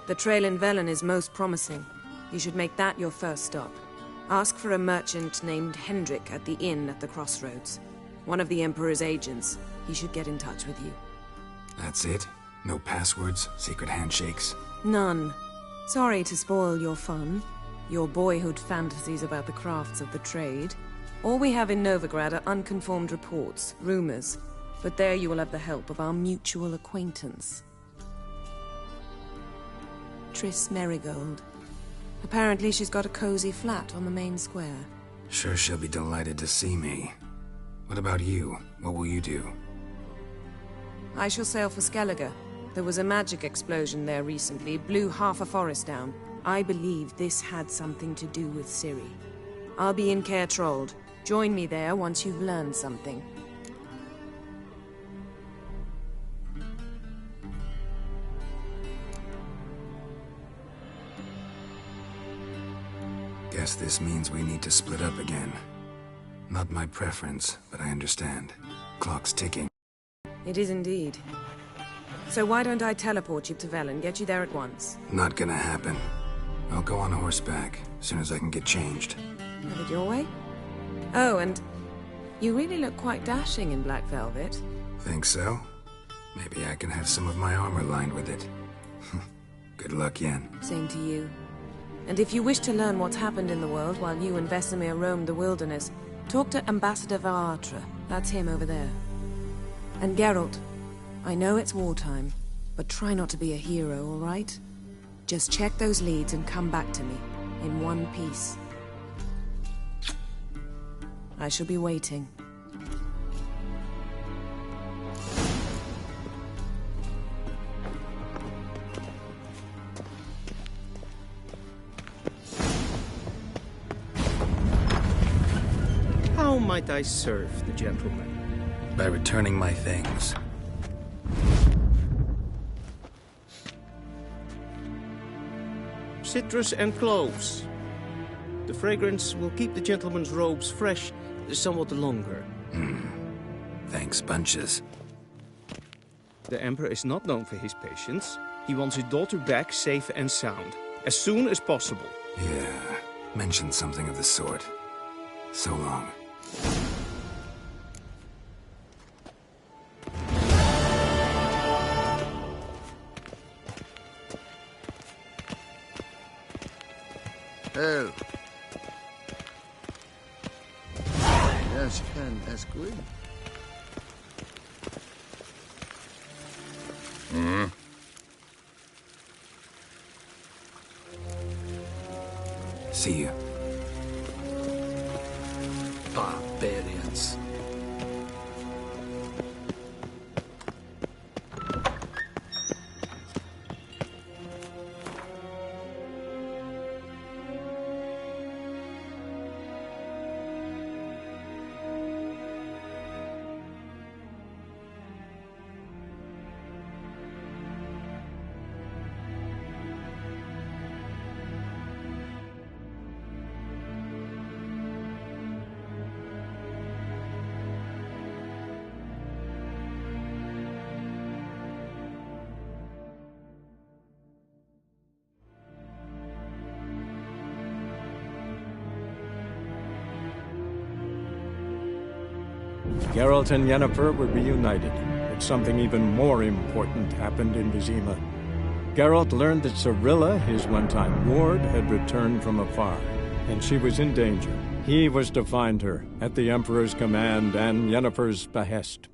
The trail in Velen is most promising. You should make that your first stop. Ask for a merchant named Hendrik at the inn at the crossroads. One of the Emperor's agents. He should get in touch with you. That's it? No passwords, secret handshakes? None. Sorry to spoil your fun. Your boyhood fantasies about the crafts of the trade. All we have in Novigrad are unconfirmed reports, rumors. But there you will have the help of our mutual acquaintance. Triss Merigold. Apparently she's got a cozy flat on the main square. Sure she'll be delighted to see me. What about you? What will you do? I shall sail for Skellige. There was a magic explosion there recently, blew half a forest down. I believe this had something to do with Ciri. I'll be in Caer Trold. Join me there once you've learned something. Guess this means we need to split up again. Not my preference, but I understand. Clock's ticking. It is indeed. So why don't I teleport you to Velen, get you there at once? Not gonna happen. I'll go on horseback, as soon as I can get changed. Have it your way? Oh, and you really look quite dashing in black velvet. Think so? Maybe I can have some of my armor lined with it. Good luck, Yen. Same to you. And if you wish to learn what's happened in the world while you and Vesemir roamed the wilderness, talk to Ambassador Varatra. That's him over there. And Geralt, I know it's wartime, but try not to be a hero, all right? Just check those leads and come back to me, in one piece. I shall be waiting. How might I serve the gentleman? By returning my things. Citrus and cloves. The fragrance will keep the gentleman's robes fresh somewhat longer. Thanks, bunches. The Emperor is not known for his patience. He wants his daughter back safe and sound, as soon as possible. Yeah, mentioned something of the sort. So long. Oh. Das kann es gut. See you. Barbarians. Geralt and Yennefer were reunited, but something even more important happened in Vizima. Geralt learned that Cirilla, his one-time ward, had returned from afar, and she was in danger. He was to find her, at the Emperor's command and Yennefer's behest.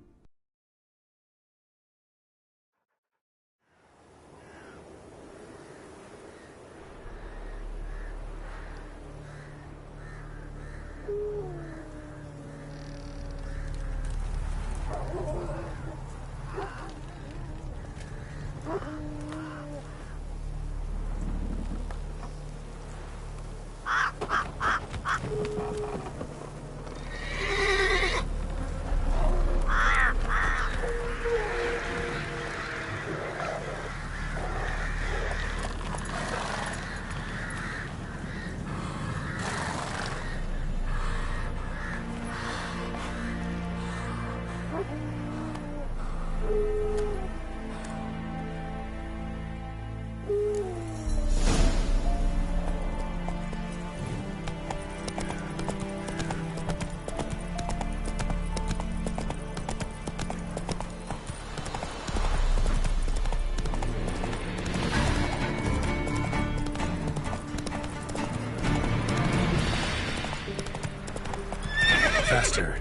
faster.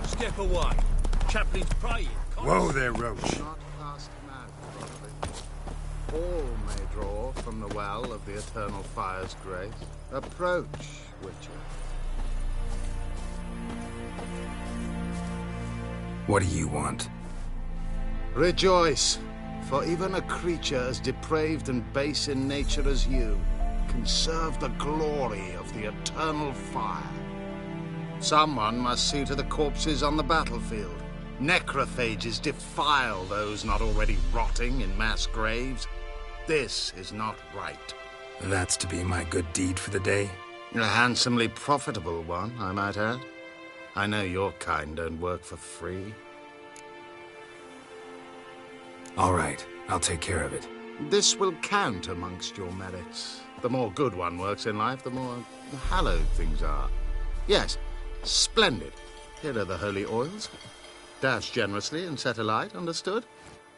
Step away. Chaplain's praying. Whoa there, Roach. Not past mouth, probably. All may draw from the well of the Eternal Fire's grace. Approach, Witcher. What do you want? Rejoice, for even a creature as depraved and base in nature as you can serve the glory of the Eternal Fire. Someone must see to the corpses on the battlefield. Necrophages defile those not already rotting in mass graves. This is not right. That's to be my good deed for the day? A handsomely profitable one, I might add. I know your kind don't work for free. All right, I'll take care of it. This will count amongst your merits. The more good one works in life, the more hallowed things are. Yes, splendid. Here are the holy oils. Dash generously and set alight, understood?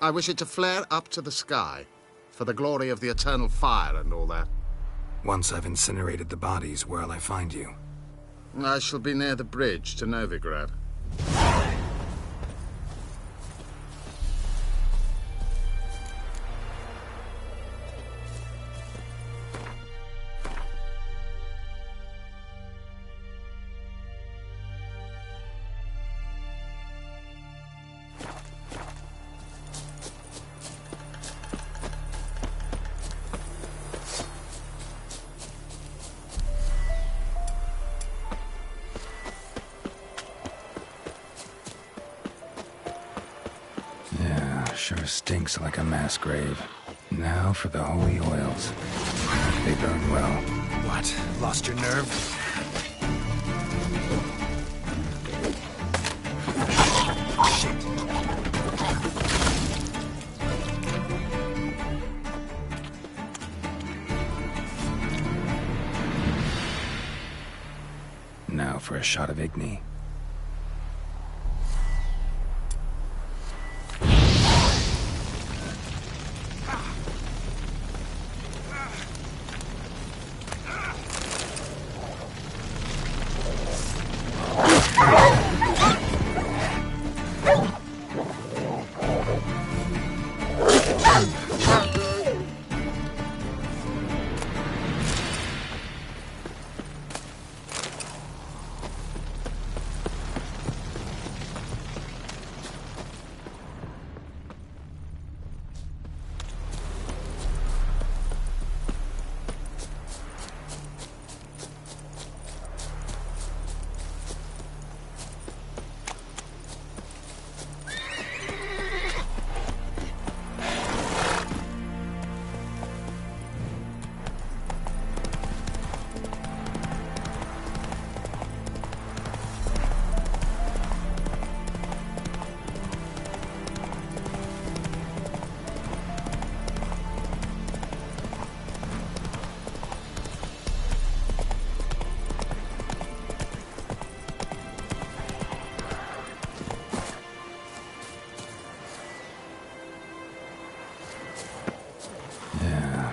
I wish it to flare up to the sky, for the glory of the Eternal Fire and all that. Once I've incinerated the bodies, where'll I find you? I shall be near the bridge to Novigrad. Sure stinks like a mass grave. Now for the holy oils. They burn well. What? Lost your nerve? Shit. Now for a shot of Igni.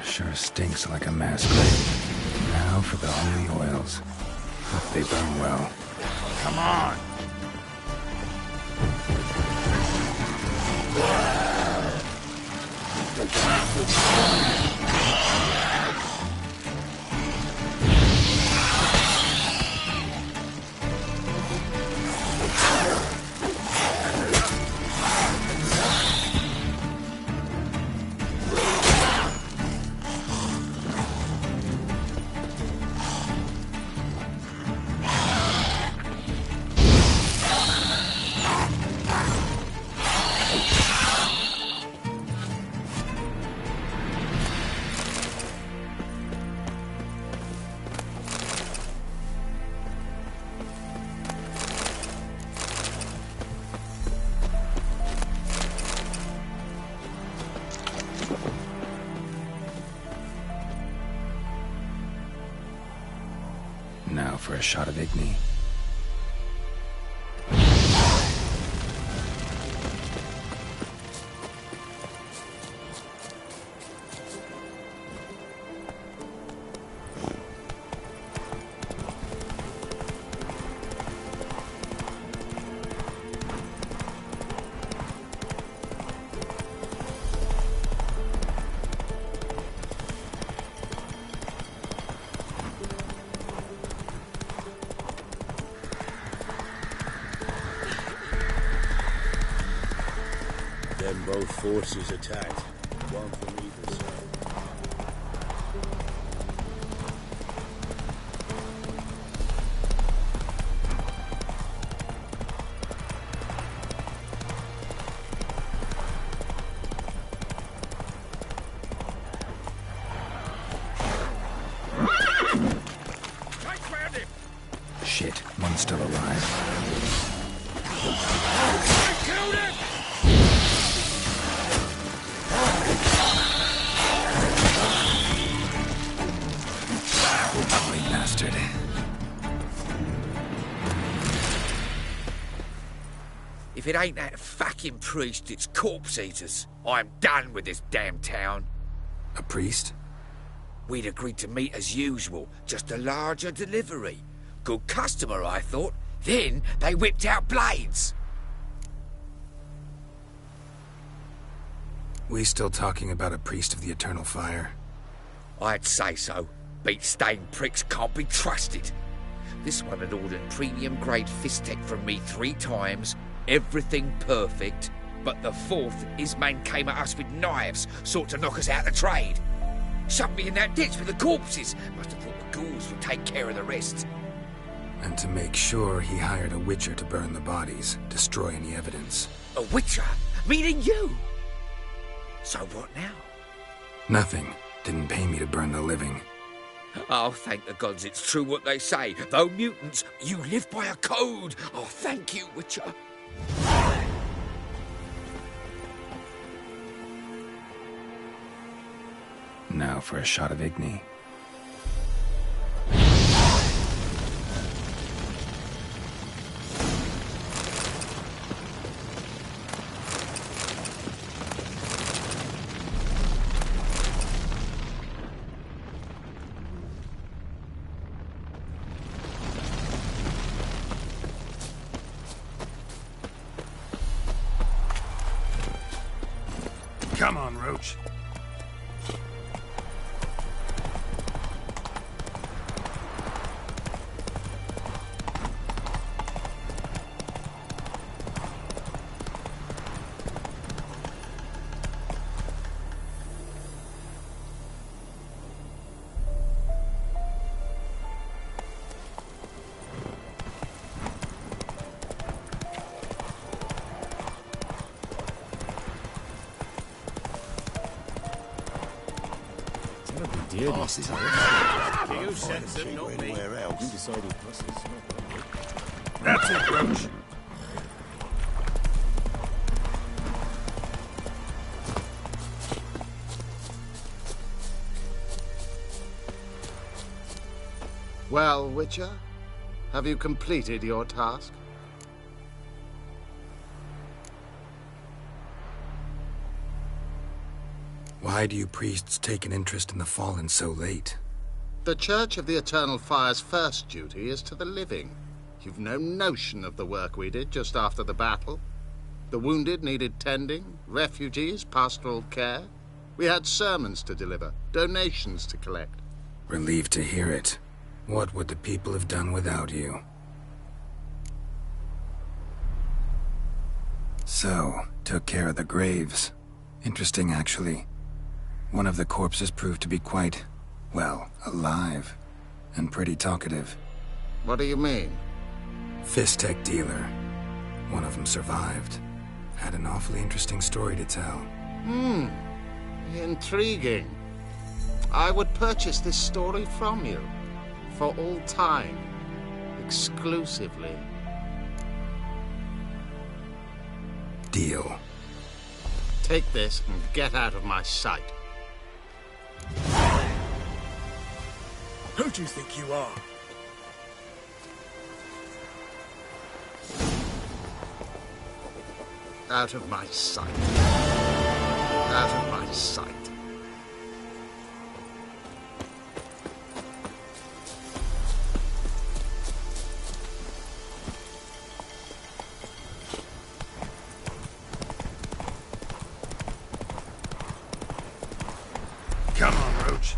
Sure stinks like a mass grave. Now for the holy oils. Hope they burn well. Come on! Now for a shot of Igni. Both forces attacked. One from either side. Shit, one's still alive. Ugly bastard. If it ain't that fucking priest, it's corpse eaters. I'm done with this damn town. A priest? We'd agreed to meet as usual, just a larger delivery. Good customer, I thought. Then they whipped out blades. We still talking about a priest of the Eternal Fire? I'd say so. Beat-stained pricks can't be trusted. This one had ordered premium-grade fistek from me 3 times, everything perfect, but the 4th, his man came at us with knives, sought to knock us out of trade. Shoved me in that ditch with the corpses. Must have thought the ghouls would take care of the rest. And to make sure, he hired a witcher to burn the bodies, destroy any evidence. A witcher? Meaning you? So what now? Nothing. Didn't pay me to burn the living. Oh, thank the gods it's true what they say. Though mutants, you live by a code. Oh, thank you, Witcher. Now for a shot of Igni. Come on, Roach. You sent them, not me. You decided That's it, Roach. Well, Witcher, have you completed your task? Why do you priests take an interest in the fallen so late? The Church of the Eternal Fire's first duty is to the living. You've no notion of the work we did just after the battle. The wounded needed tending, refugees, pastoral care. We had sermons to deliver, donations to collect. Relieved to hear it. What would the people have done without you? So, took care of the graves. Interesting, actually. One of the corpses proved to be quite, well, alive. And pretty talkative. What do you mean? Fistek dealer. One of them survived. Had an awfully interesting story to tell. Intriguing. I would purchase this story from you. For all time. Exclusively. Deal. Take this and get out of my sight. Who do you think you are? Out of my sight. Out of my sight. Come on, Roach.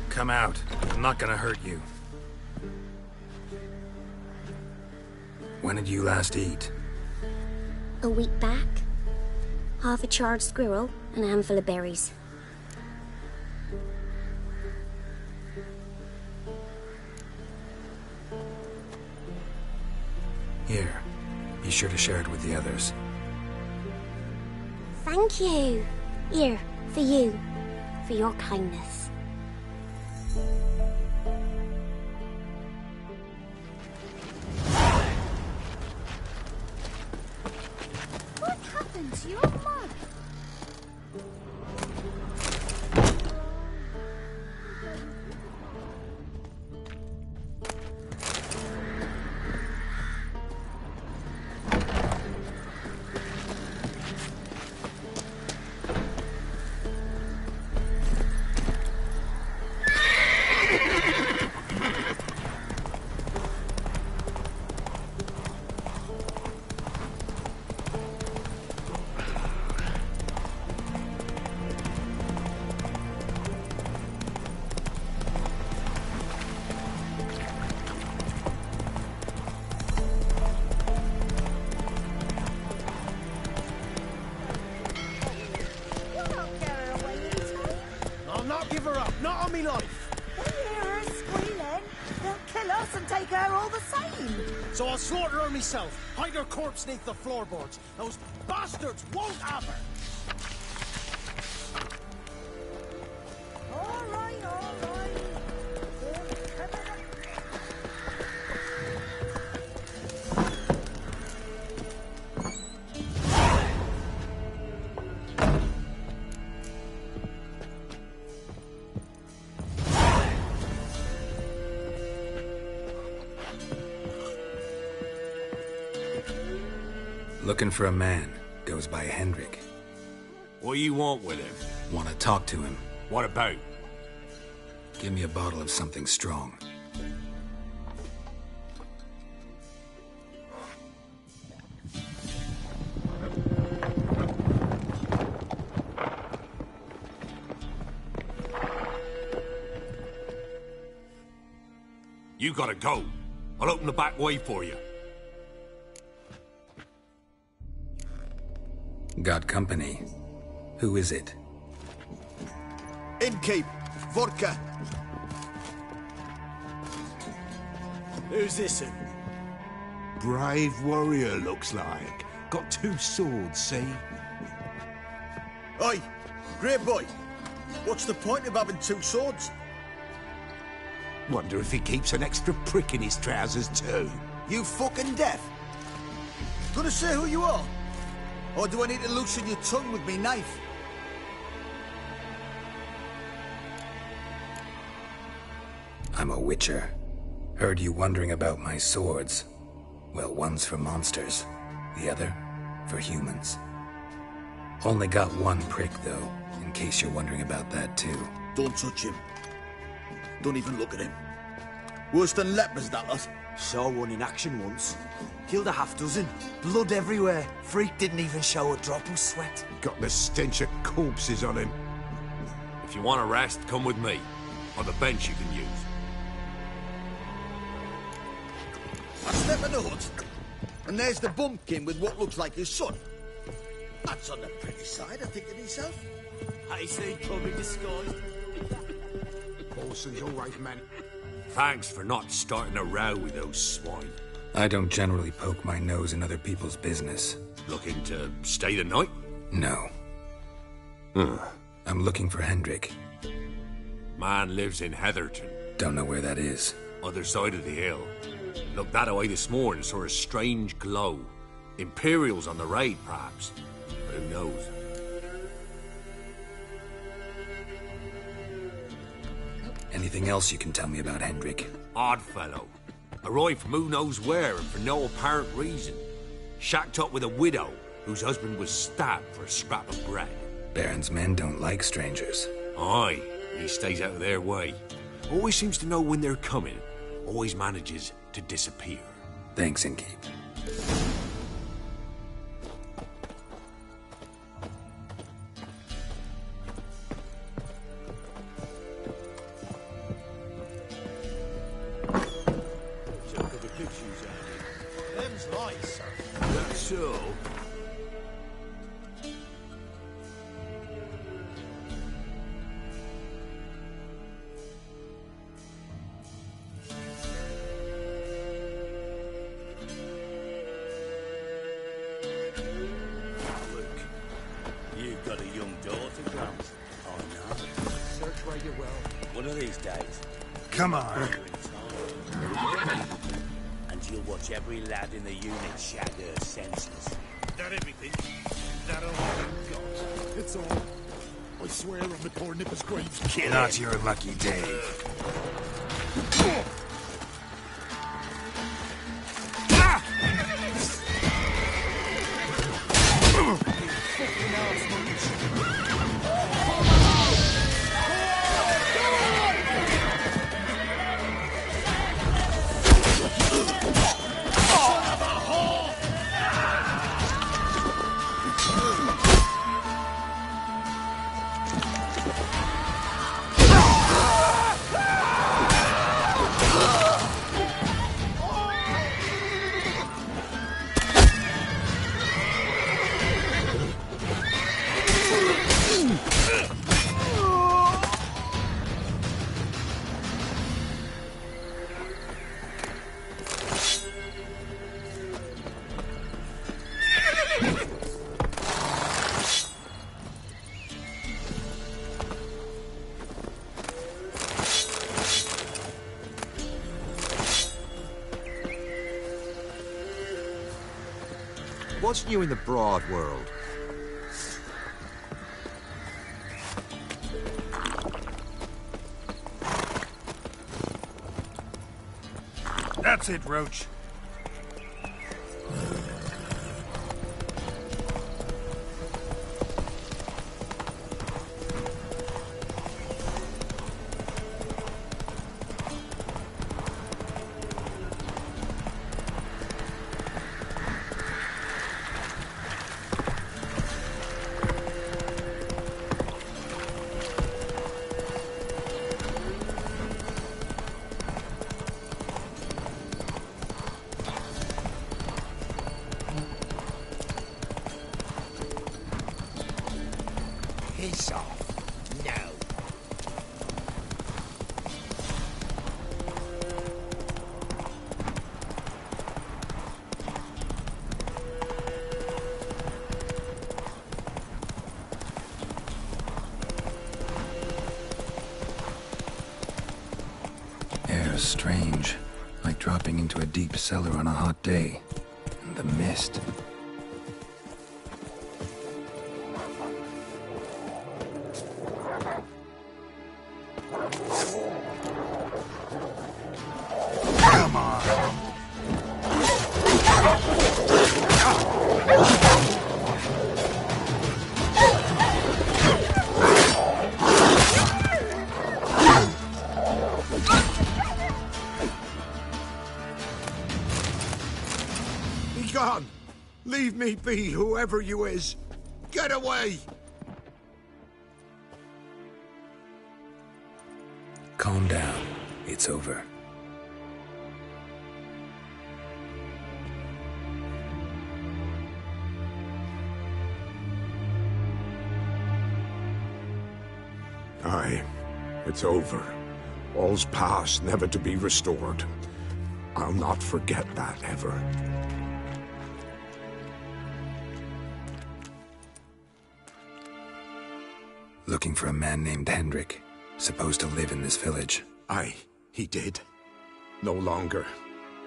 Come out. I'm not gonna hurt you. When did you last eat? A week back. Half a charred squirrel and a handful of berries. Here. Be sure to share it with the others. Thank you. Here, for you. For your kindness. What happened to your mug? Not on me life. They hear her squealing. They'll kill us and take her all the same. So I'll slaughter her myself. Hide her corpse neath the floorboards. Those bastards won't have her. All right, all right. Looking for a man. Goes by Hendrik. What do you want with him? Want to talk to him. What about? Give me a bottle of something strong. You gotta go. I'll open the back way for you. Got company. Who is it? Innkeep. Vodka. Who's this in? Brave warrior, looks like. Got 2 swords, see? Oi, great boy. What's the point of having 2 swords? Wonder if he keeps an extra prick in his trousers, too. You fucking deaf? Gonna say who you are? Or do I need to loosen your tongue with me knife? I'm a witcher. Heard you wondering about my swords. Well, one's for monsters, the other for humans. Only got 1 prick, though, in case you're wondering about that, too. Don't touch him. Don't even look at him. Worse than lepers, that lot. Saw one in action once. Killed a half-dozen. Blood everywhere. Freak didn't even show a drop of sweat. Got the stench of corpses on him. If you want a rest, come with me. On the bench you can use. I step in the hut, and there's the bumpkin with what looks like his son. That's on the pretty side, I think to myself. I say probably disguised. Paulson's always meant. Thanks for not starting a row with those swine. I don't generally poke my nose in other people's business. Looking to stay the night? No. Huh. I'm looking for Hendrik. Man lives in Heatherton. Don't know where that is. Other side of the hill. Looked that away this morning, saw a strange glow. Imperials on the raid, perhaps. But who knows? Anything else you can tell me about Hendrik? Odd fellow. Arrived from who knows where and for no apparent reason. Shacked up with a widow whose husband was stabbed for a scrap of bread. Baron's men don't like strangers. Aye, he stays out of their way. Always seems to know when they're coming. Always manages to disappear. Thanks, Inkeep. That's so. You've got a young daughter, Grams. Oh, no. Search where you will. One of these days. Come on. And you'll watch every lad in the unit shatter her senseless. That everything? That all I've got? It's all. I swear on the poor Nipper's graves. Kill Not your lucky day. What's new in the broad world? That's it, Roach. Piss off. No. Air's strange, like dropping into a deep cellar on a hot day. And the mist. Come on. Be gone. Leave me be, whoever you is. Get away. Calm down. It's over. Aye, it's over. All's past, never to be restored. I'll not forget that ever. Looking for a man named Hendrik, supposed to live in this village. Aye, he did. No longer.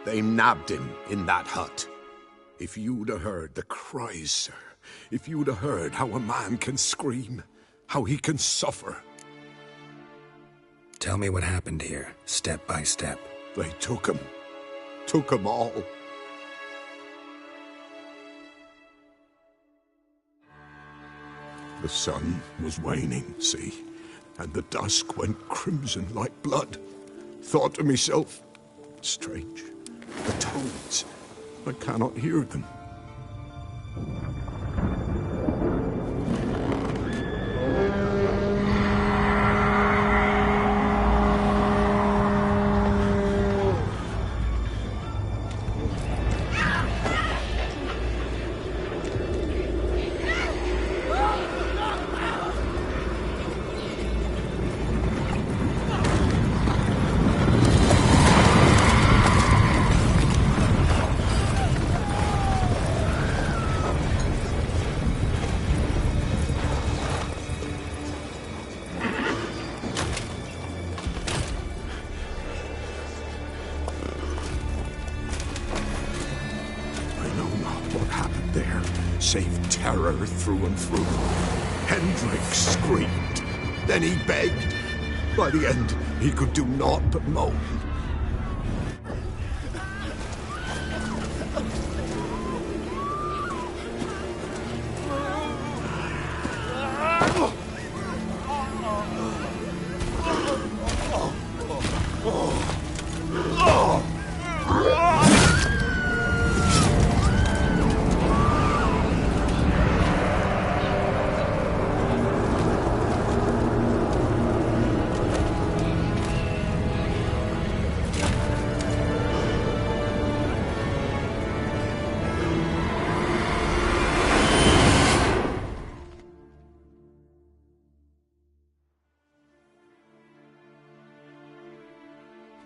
They nabbed him in that hut. If you'd have heard the cries, sir, if you'd have heard how a man can scream, how he can suffer. Tell me what happened here, step by step. They took him all. The sun was waning, see, and the dusk went crimson like blood. Thought to myself, strange, the toads, I cannot hear them. Save terror through and through. Hendrik screamed. Then he begged. By the end, he could do naught but moan.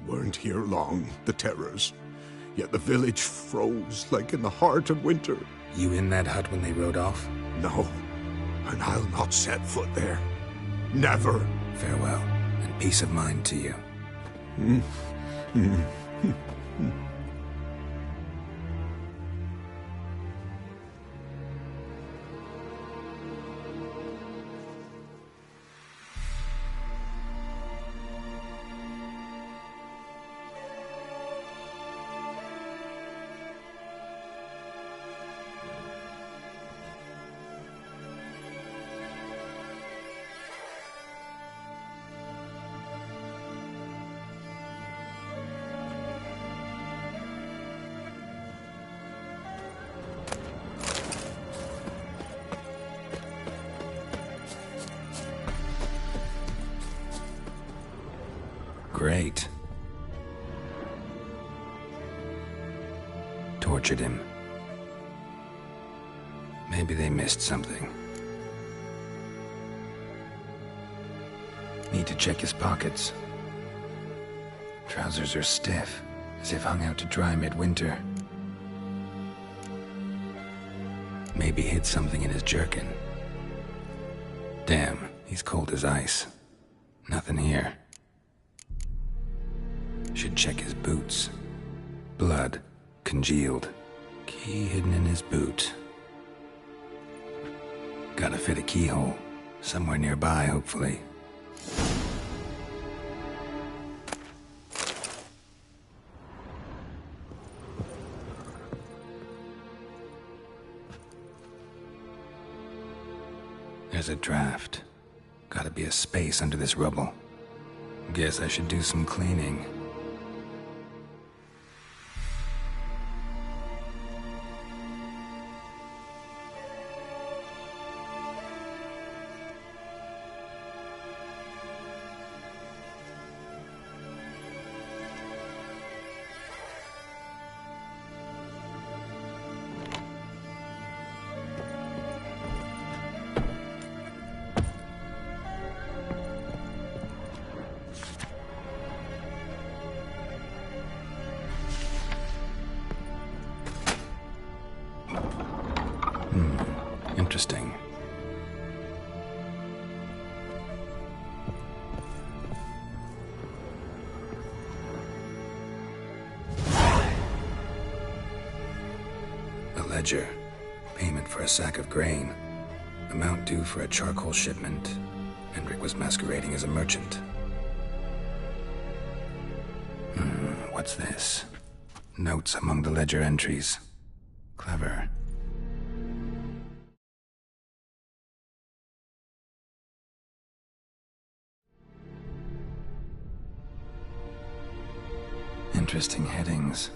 Weren't here long, the terrors. Yet the village froze like in the heart of winter. You in that hut when they rode off? No, and I'll not set foot there. Never. Farewell, and peace of mind to you. Great. Tortured him. Maybe they missed something. Need to check his pockets. Trousers are stiff, as if hung out to dry midwinter. Maybe hid something in his jerkin. Damn, he's cold as ice. Nothing here. Should check his boots. Blood, congealed. Key hidden in his boot. Gotta fit a keyhole. Somewhere nearby, hopefully. There's a draft. Gotta be a space under this rubble. Guess I should do some cleaning. Interesting. A ledger. Payment for a sack of grain. Amount due for a charcoal shipment. Hendrik was masquerading as a merchant. What's this? Notes among the ledger entries. Clever. Interesting headings.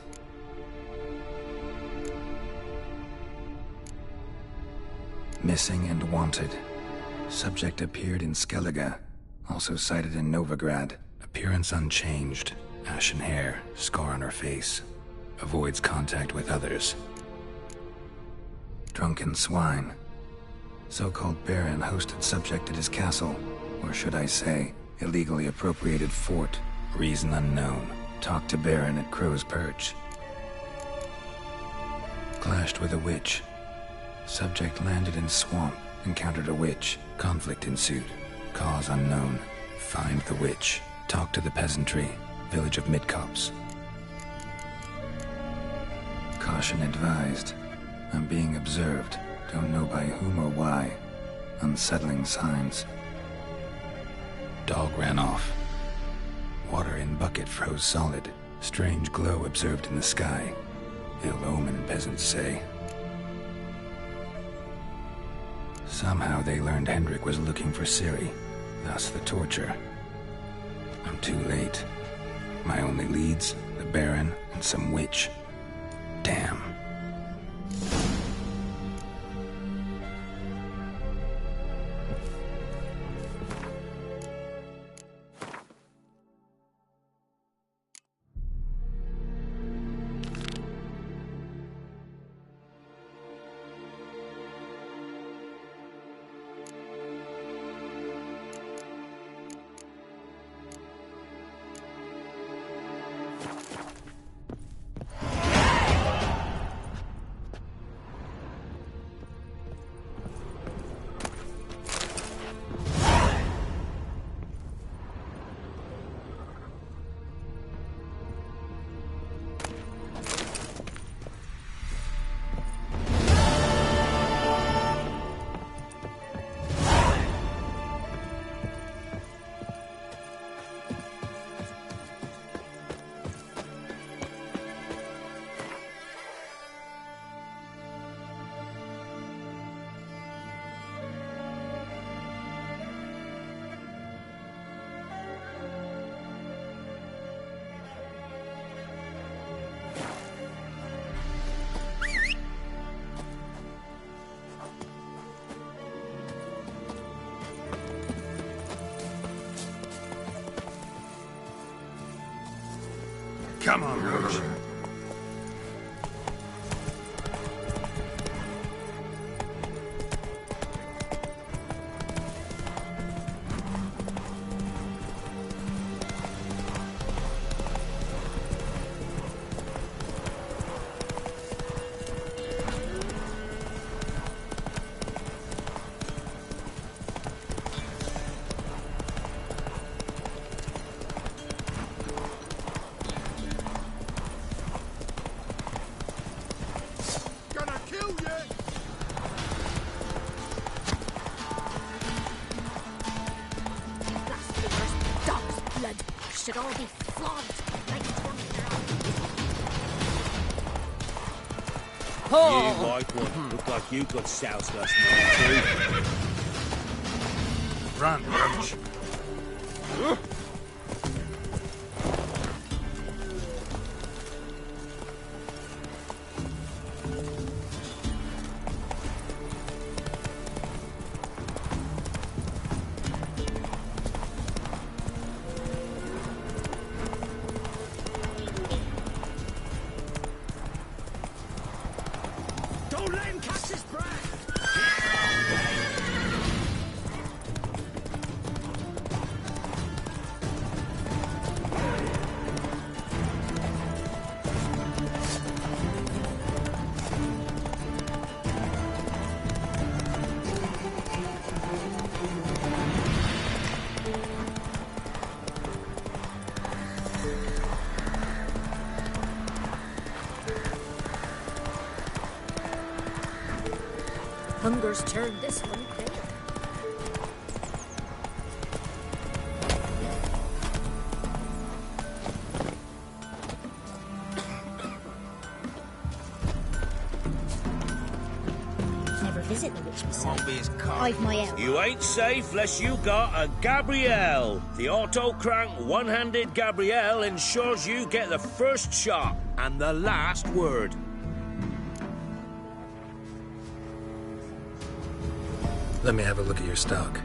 Missing and wanted. Subject appeared in Skellige. Also sighted in Novigrad. Appearance unchanged. Ashen hair, scar on her face. Avoids contact with others. Drunken swine. So-called Baron hosted subject at his castle. Or should I say, illegally appropriated fort. Reason unknown. Talked to Baron at Crow's Perch. Clashed with a witch. Subject landed in swamp. Encountered a witch. Conflict ensued. Cause unknown. Find the witch. Talk to the peasantry. Village of Midcopse. Caution advised. I'm being observed. Don't know by whom or why. Unsettling signs. Dog ran off. Water in bucket froze solid. Strange glow observed in the sky. Ill omen, peasants say. Somehow they learned Hendrik was looking for Ciri. Thus the torture. I'm too late. My only leads, the Baron and some witch. Damn. Come on, Roach. Should all be flogged like You like one. Looked like you got soused last night, too. Run, Roach. Don't let him catch his breath! Hunger's turned this one pale. Never visit the witch myself. I've my own. You ain't safe less you got a Gabrielle. The auto-crank one-handed Gabrielle ensures you get the first shot and the last word. Let me have a look at your stock.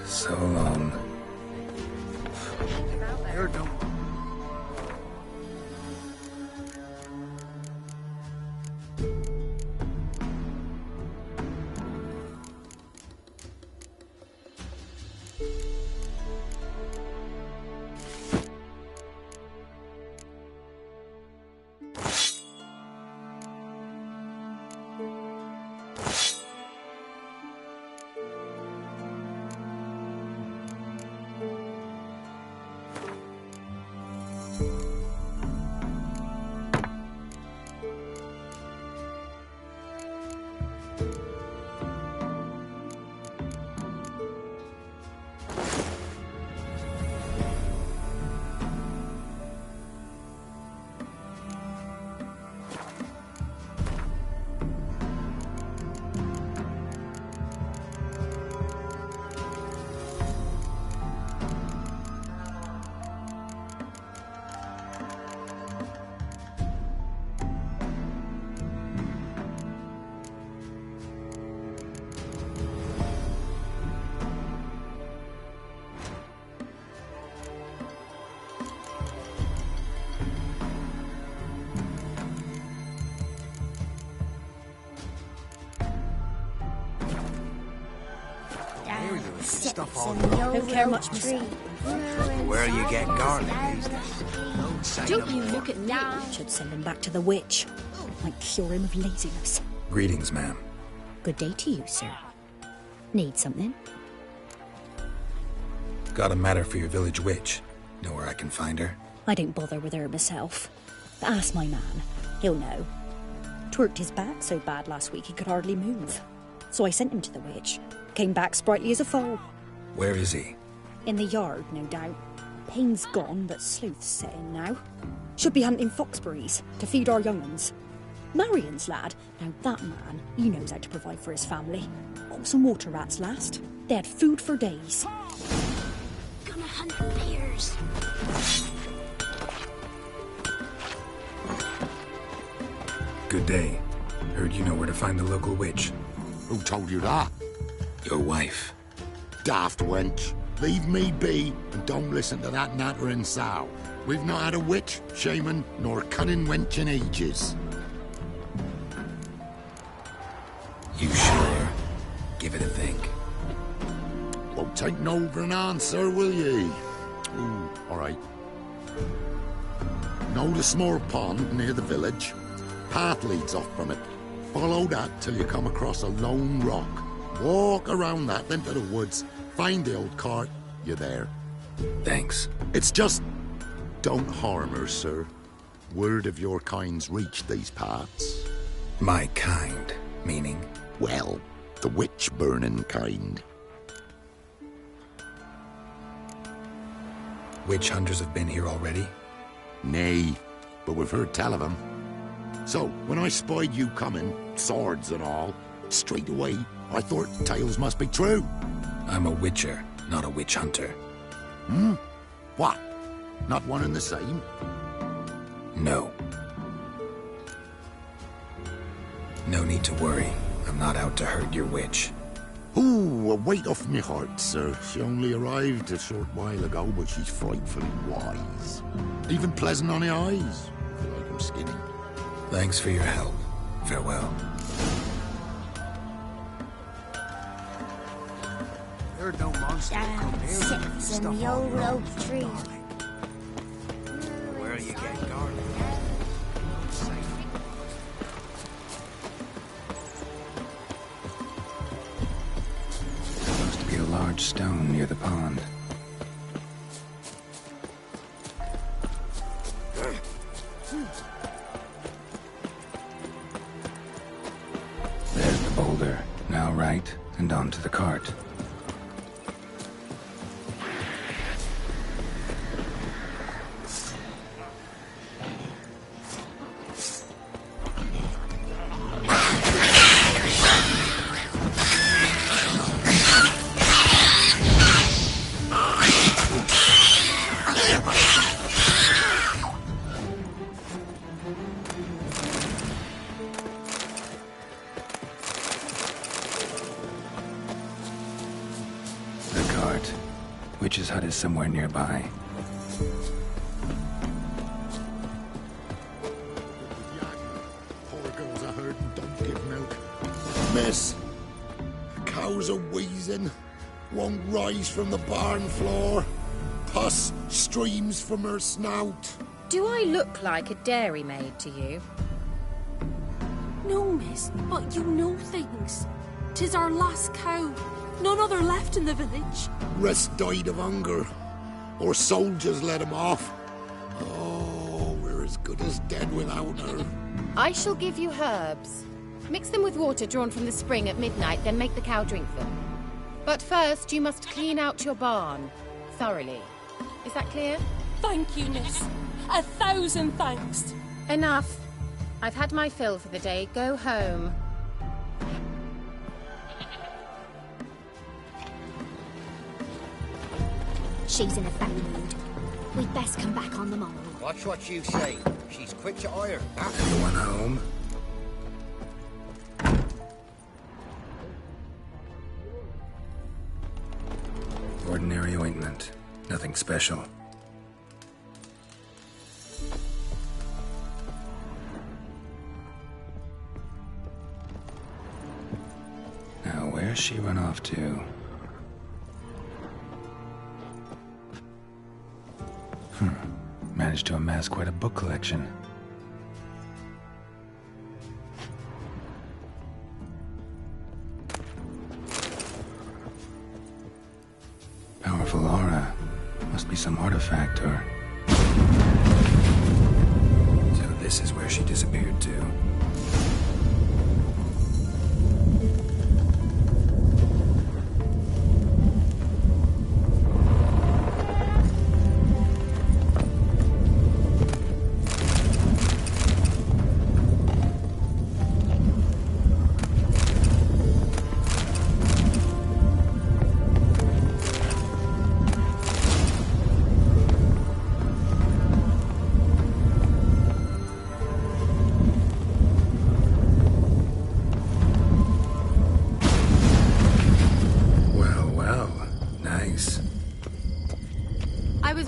So long. You're done. Stuff on don't care much myself. Where you get garlic these days? Don't you look at me. Should send him back to the witch. Might cure him of laziness. Greetings, ma'am. Good day to you, sir. Need something? Got a matter for your village witch. Know where I can find her? I don't bother with her myself. But ask my man. He'll know. Twerked his back so bad last week he could hardly move. So I sent him to the witch. Came back sprightly as a foal. Where is he? In the yard, no doubt. Pain's gone, but sleuth's set in now. Should be hunting foxberries to feed our young uns. Marion's lad, now that man, he knows how to provide for his family. Got some water rats last. They had food for days. Gonna hunt bears. Good day. Heard you know where to find the local witch. Who told you that? Your wife. Daft wench. Leave me be and don't listen to that nattering sow. We've not had a witch, shaman, nor cunning wench in ages. You sure? Give it a think. Won't take no for an answer, will ye? Ooh, all right. know the small pond near the village? Path leads off from it. Follow that till you come across a lone rock. Walk around that, then to the woods. Find the old cart. You're there. Thanks. It's just... don't harm her, sir. Word of your kind's reached these parts. My kind, meaning? Well, the witch-burning kind. Witch hunters have been here already? Nay, but we've heard tell of them. So, when I spied you coming, swords and all, straight away, I thought tales must be true. I'm a witcher, not a witch hunter. Hmm? What? Not one and the same? No. No need to worry. I'm not out to hurt your witch. Ooh, a weight off me heart, sir. She only arrived a short while ago, but she's frightfully wise. Even pleasant on the eyes. I feel like I'm skinny. Thanks for your help. Farewell. There are no monsters that come here. Sits in the old oak tree. Where you get garlic? Supposed to be a large stone near the pond. There's the boulder. Now right, and onto the cart. Witch's hut is somewhere nearby. Poor girls are hurt and don't give milk. Miss, cows are wheezing, won't rise from the barn floor. Pus streams from her snout. Do I look like a dairymaid to you? No, miss, but you know things. 'Tis our last cow. None other left in the village. Rest died of hunger, or soldiers let him off. Oh, we're as good as dead without her. I shall give you herbs. Mix them with water drawn from the spring at midnight, then make the cow drink them. But first, you must clean out your barn thoroughly. Is that clear? Thank you, miss. 1,000 thanks. Enough. I've had my fill for the day. Go home. She's in a foul mood. We'd best come back on the morrow. Watch what you say. She's quick to ire. Everyone home? Ordinary ointment. Nothing special. Now, where's she run off to? Managed to amass quite a book collection. Powerful aura. Must be some artifact or... So this is where she disappeared to.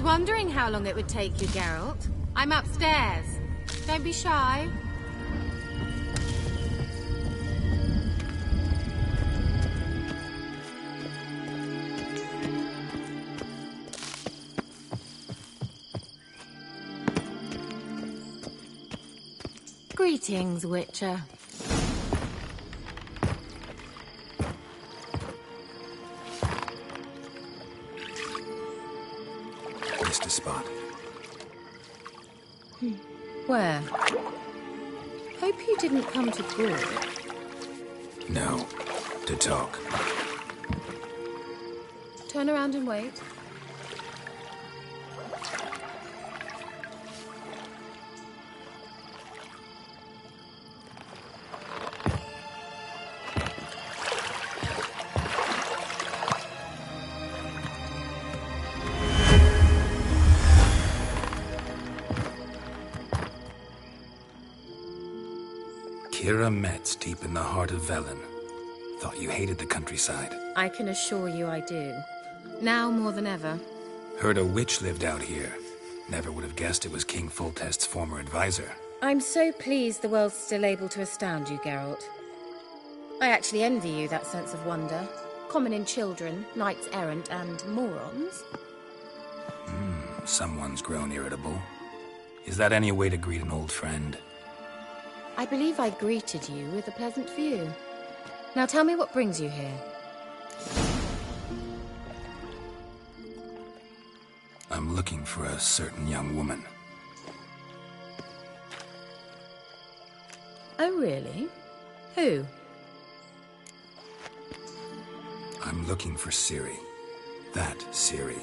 Wondering how long it would take you, Geralt. I'm upstairs. Don't be shy. Greetings, Witcher. Missed a spot. Where? Hope you didn't come to Broad. No. To talk. Turn around and wait. Kira Metz, deep in the heart of Velen. Thought you hated the countryside. I can assure you I do. Now more than ever. Heard a witch lived out here. Never would have guessed it was King Foltest's former advisor. I'm so pleased the world's still able to astound you, Geralt. I actually envy you that sense of wonder. Common in children, knights errant, and morons. Someone's grown irritable. Is that any way to greet an old friend? I believe I greeted you with a pleasant view. Now tell me what brings you here. I'm looking for a certain young woman. Oh, really? Who? I'm looking for Ciri. That Ciri.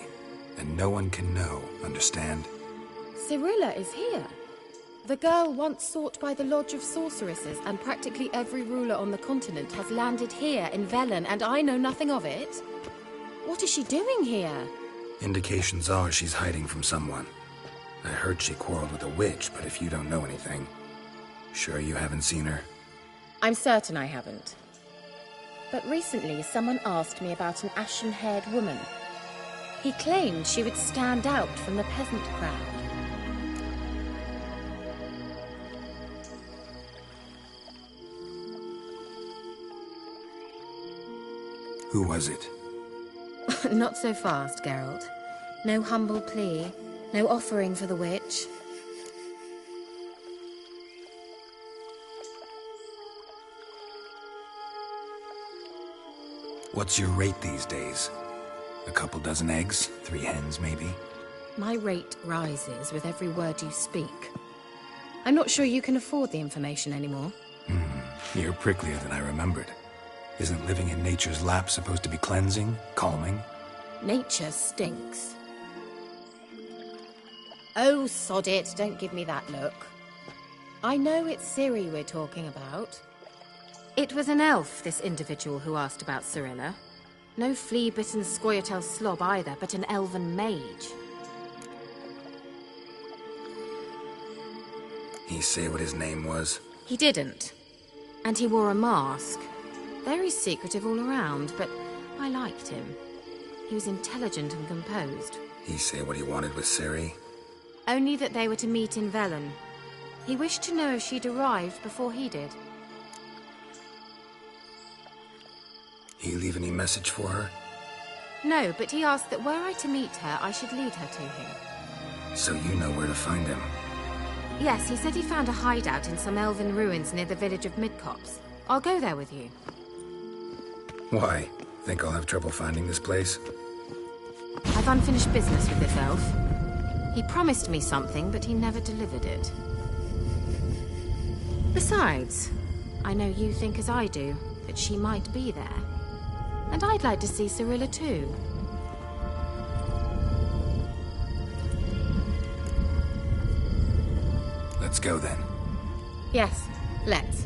And no one can know, understand? Cirilla is here. The girl once sought by the Lodge of Sorceresses, and practically every ruler on the continent has landed here in Velen, and I know nothing of it. What is she doing here? Indications are she's hiding from someone. I heard she quarreled with a witch, but if you don't know anything, sure you haven't seen her? I'm certain I haven't. But recently someone asked me about an ashen-haired woman. He claimed she would stand out from the peasant crowd. Who was it? Not so fast, Geralt. No humble plea, no offering for the witch. What's your rate these days? A couple dozen eggs? 3 hens, maybe? My rate rises with every word you speak. I'm not sure you can afford the information anymore. You're pricklier than I remembered. Isn't living in nature's lap supposed to be cleansing, calming? Nature stinks. Oh, sod it, don't give me that look. I know it's Ciri we're talking about. It was an elf, this individual who asked about Cirilla. No flea-bitten Scoia'tael slob either, but an elven mage. He say what his name was? He didn't. And he wore a mask. Very secretive all around, but I liked him. He was intelligent and composed. He say what he wanted with Ciri? Only that they were to meet in Velen. He wished to know if she'd arrived before he did. He leave any message for her? No, but he asked that were I to meet her, I should lead her to him. So you know where to find him? Yes, he said he found a hideout in some elven ruins near the village of Midcopse. I'll go there with you. Why? Think I'll have trouble finding this place? I've unfinished business with this elf. He promised me something, but he never delivered it. Besides, I know you think as I do, that she might be there. And I'd like to see Cirilla too. Let's go then. Yes, let's.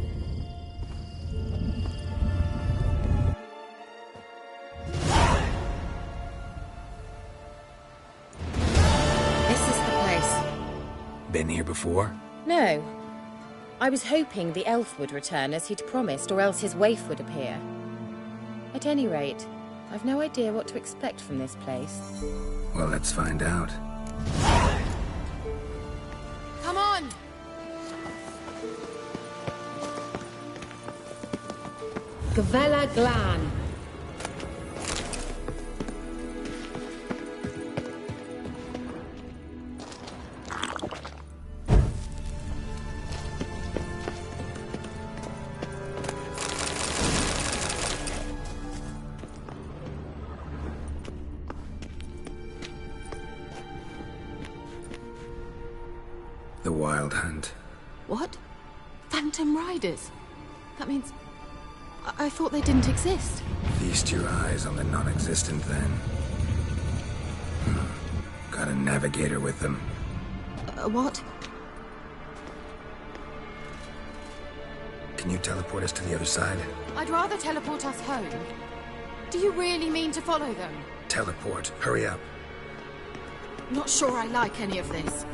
Been here before? No. I was hoping the elf would return as he'd promised, or else his waif would appear. At any rate, I've no idea what to expect from this place. Well, let's find out. Come on! Gavella Glan. The Wild Hunt. What? Phantom Riders? That means... I thought they didn't exist. Feast your eyes on the non-existent then. Got a navigator with them. What? Can you teleport us to the other side? I'd rather teleport us home. Do you really mean to follow them? Teleport. Hurry up. Not sure I like any of this.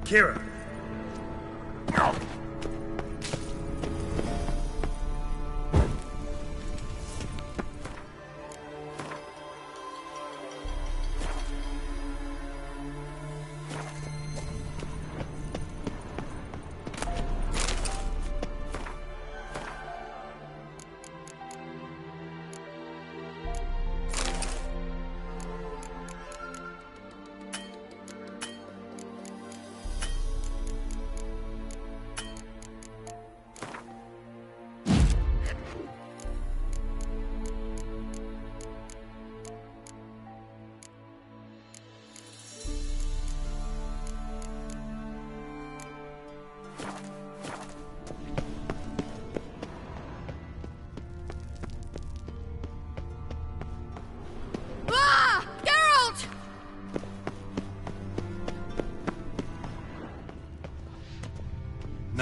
Kira!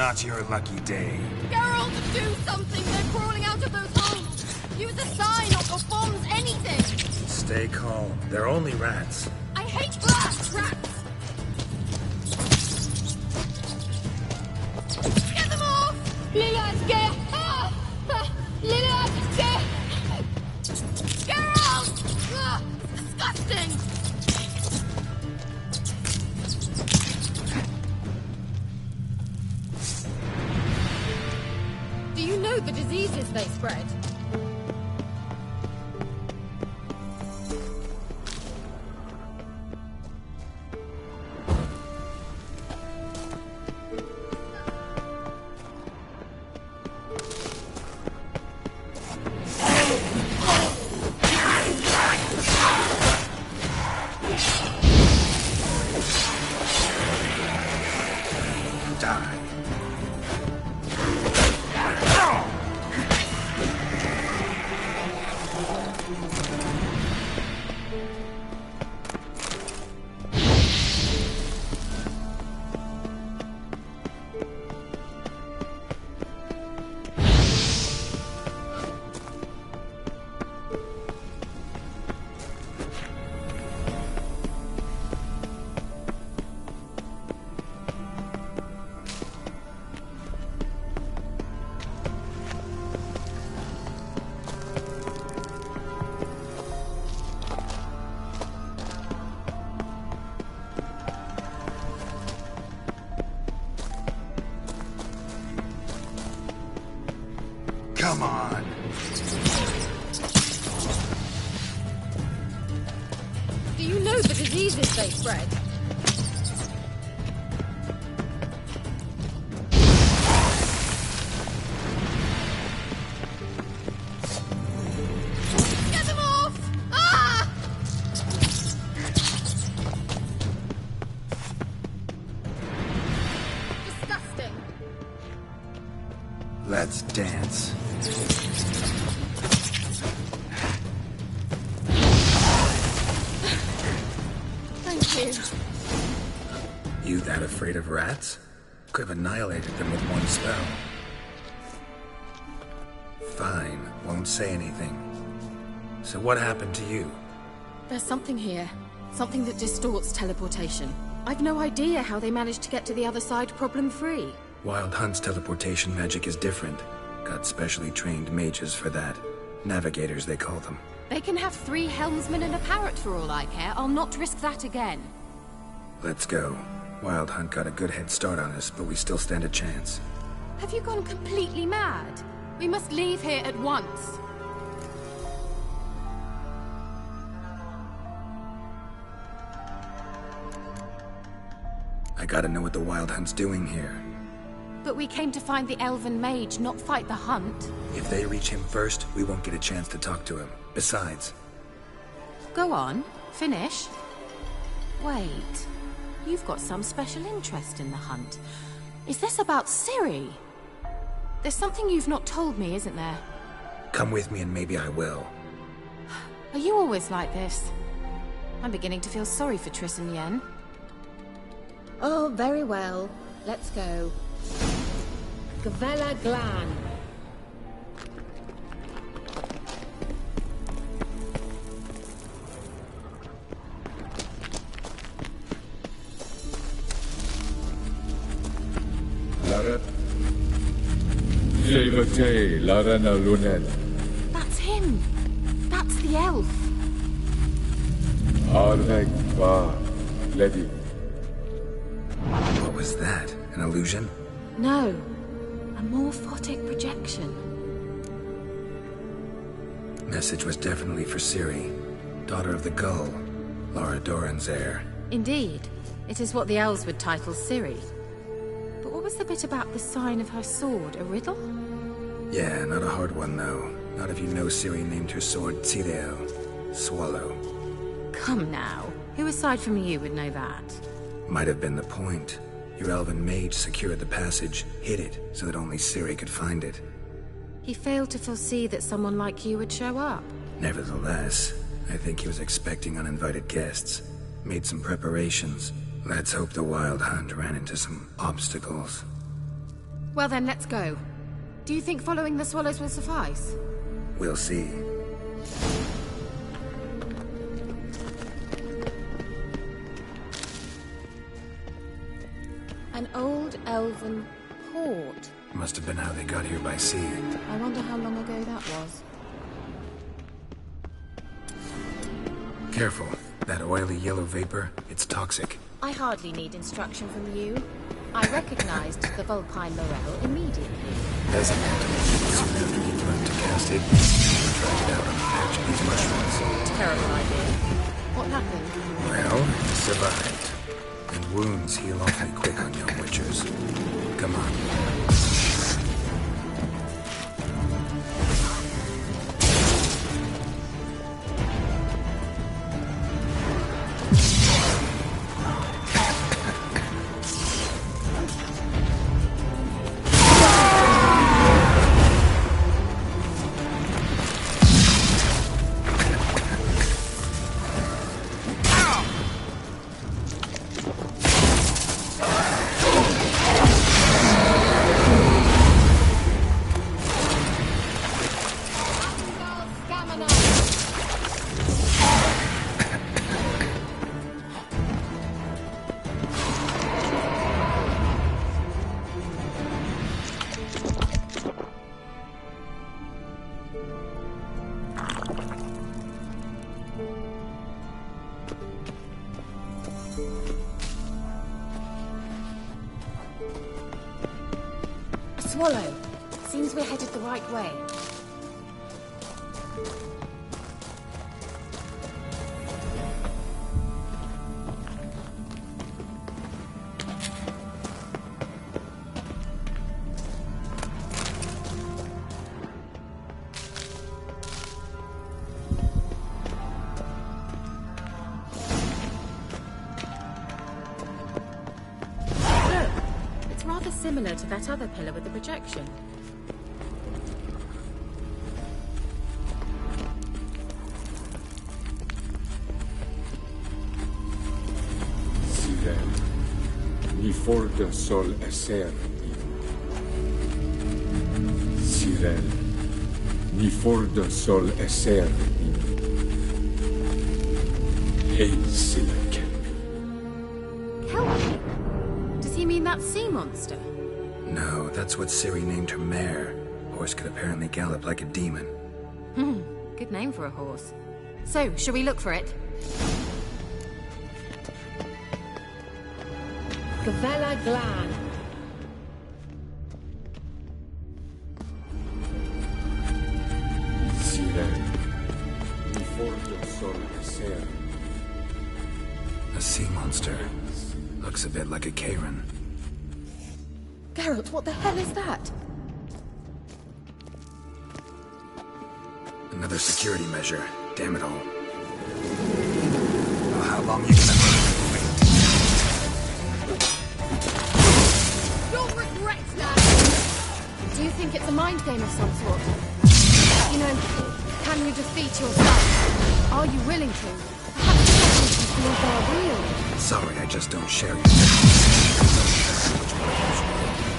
not your lucky day. Geralt, do something! They're crawling out of those holes! Use a sign or bombs, anything! Stay calm. They're only rats. I hate rats! Get them off! Lilatke! Lilatke! Geralt! Disgusting! Do you know the diseases they spread? Come on. Do you know the diseases they spread? Get them off! Ah! Disgusting. Let's dance. Thank you. You that afraid of rats? Could have annihilated them with one spell. Fine, won't say anything. So what happened to you? There's something here. Something that distorts teleportation. I've no idea how they managed to get to the other side problem-free. Wild Hunt's teleportation magic is different. Got specially trained mages for that. Navigators, they call them. They can have 3 helmsmen and a parrot for all I care. I'll not risk that again. Let's go. Wild Hunt got a good head start on us, but we still stand a chance. Have you gone completely mad? We must leave here at once. I gotta know what the Wild Hunt's doing here. But we came to find the Elven Mage, not fight the hunt. If they reach him first, we won't get a chance to talk to him. Besides... Go on. Finish. Wait. You've got some special interest in the hunt. Is this about Ciri? There's something you've not told me, isn't there? Come with me and maybe I will. Are you always like this? I'm beginning to feel sorry for Triss and Yen. Oh, very well. Let's go. Gavella Glan. Laret. Levate, Larena Lunel. That's him! That's the elf! Arveg Va Ledi. What was that? An illusion? No. A morphotic projection. Message was definitely for Ciri, daughter of the Gull, Lara Doran's heir. Indeed. It is what the elves would title Ciri. But what was the bit about the sign of her sword? A riddle? Yeah, not a hard one though. Not if you know Ciri named her sword Tireo, swallow. Come now. Who aside from you would know that? Might have been the point. Your elven mage secured the passage, hid it, so that only Ciri could find it. He failed to foresee that someone like you would show up. Nevertheless, I think he was expecting uninvited guests. Made some preparations. Let's hope the Wild Hunt ran into some obstacles. Well then, let's go. Do you think following the swallows will suffice? We'll see. An old elven port. Must have been how they got here by sea. I wonder how long ago that was. Careful. That oily yellow vapor, it's toxic. I hardly need instruction from you. I recognized the Vulpine Morel immediately. Doesn't matter. Soon after you learn to cast it, try it out on a patch of these mushrooms. Terrible idea. What happened? Well, you survived. And wounds heal awfully quick on young witchers. Come on. Swallow. Seems we're headed the right way. Similar to that other pillar with the projection. Sirel, ni forda sol esser. Sirel, ni forda sol esser. Hey, Silla Kelpie. Kelpie? Does he mean that sea monster? No, that's what Ciri named her mare. Horse could apparently gallop like a demon. Good name for a horse. So, shall we look for it? Gavella Glan. Sirel, ni forda sol esser. A sea monster. Looks a bit like a Karen. Geralt, what the hell is that? Another security measure. Damn it all. Well, how long you gonna wait? You'll regret that! Do you think it's a mind game of some sort? You know, can you defeat yourself? Are you willing to? Perhaps you feel they're real. Sorry, I just don't share your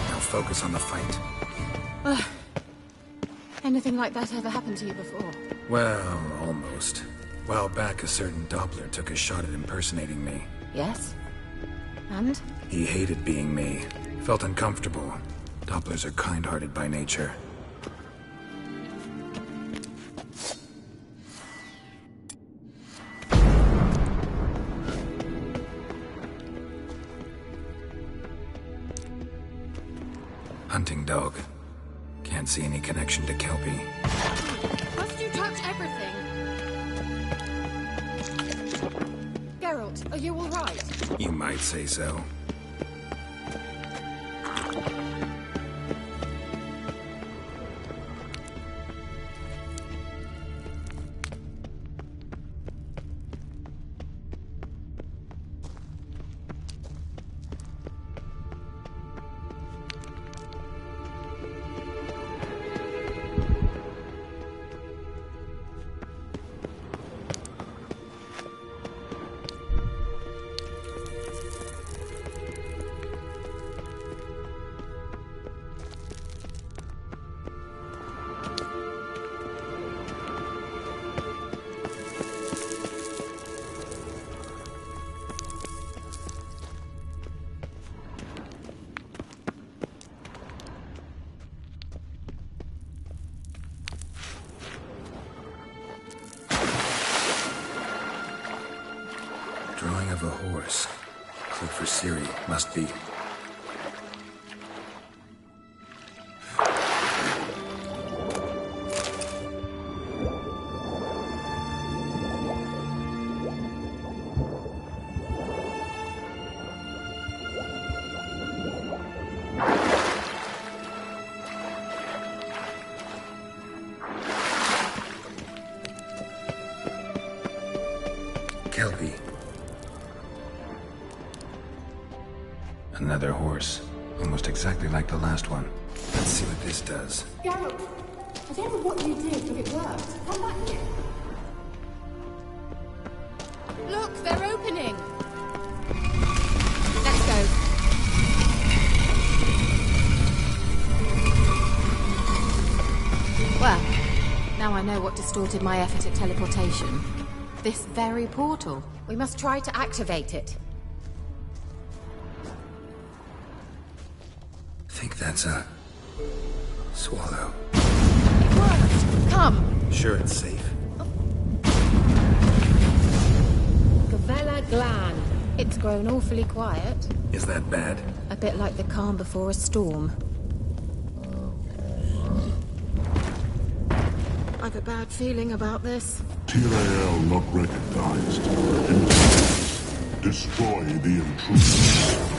Now focus on the fight. Anything like that ever happened to you before? Well, almost. While back, a certain Doppler took a shot at impersonating me. Yes? And? He hated being me. Felt uncomfortable. Dopplers are kind-hearted by nature. Hunting dog. Can't see any connection to Kelpie. Must you touch everything? Geralt, are you alright? You might say so. drawing of a horse. Clue for Ciri. Must be. Kelpie. Another horse. Almost exactly like the last one. Let's see what this does. Geralt, I don't know what you did, but it worked. Come back here. Look, they're opening. Let's go. Well, now I know what distorted my effort at teleportation. This very portal. We must try to activate it. Think that's a swallow. It worked! Come! Sure it's safe. Gavella Glan. It's grown awfully quiet. Is that bad? A bit like the calm before a storm. I've a bad feeling about this. Tyrael not recognized. Destroy the intruder.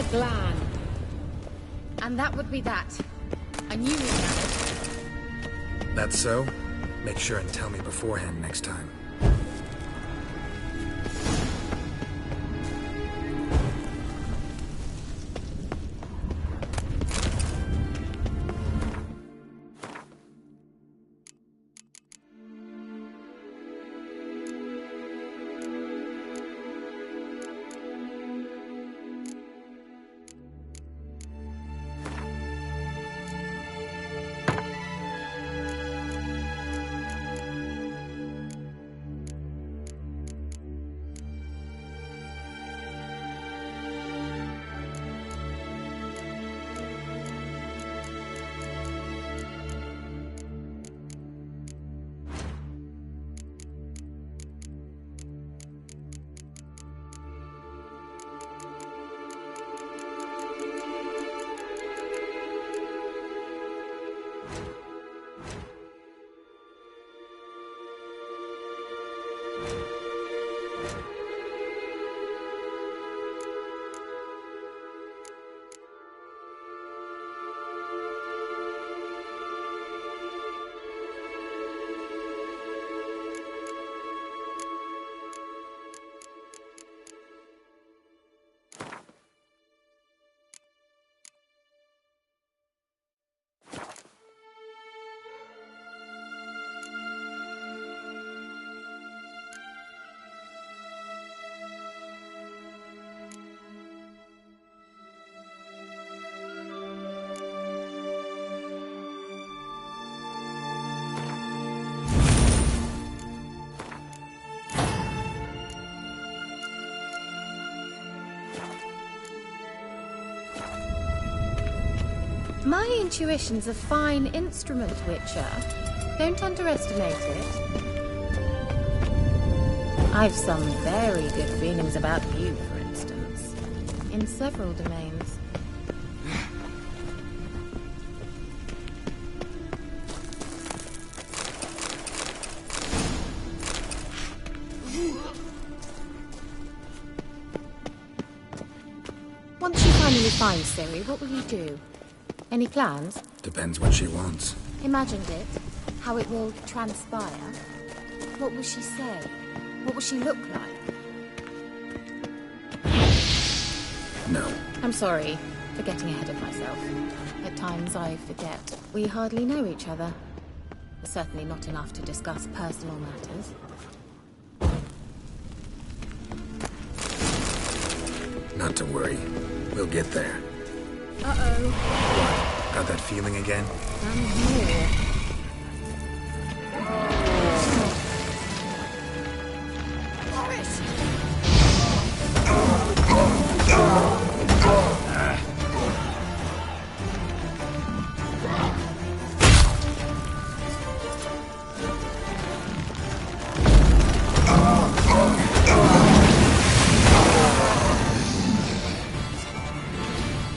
Glan. And that would be that. I knew we'd have it. That's so? Make sure and tell me beforehand next time. My intuition's a fine instrument, Witcher. Don't underestimate it. I've some very good feelings about you, for instance. In several domains. Once you finally find Ciri, what will you do? Any plans? Depends what she wants. Imagined it. How it will transpire. What will she say? What will she look like? No. I'm sorry for getting ahead of myself. At times I forget. We hardly know each other. Certainly not enough to discuss personal matters. Not to worry. We'll get there. Uh-oh. What? Got that feeling again? And more.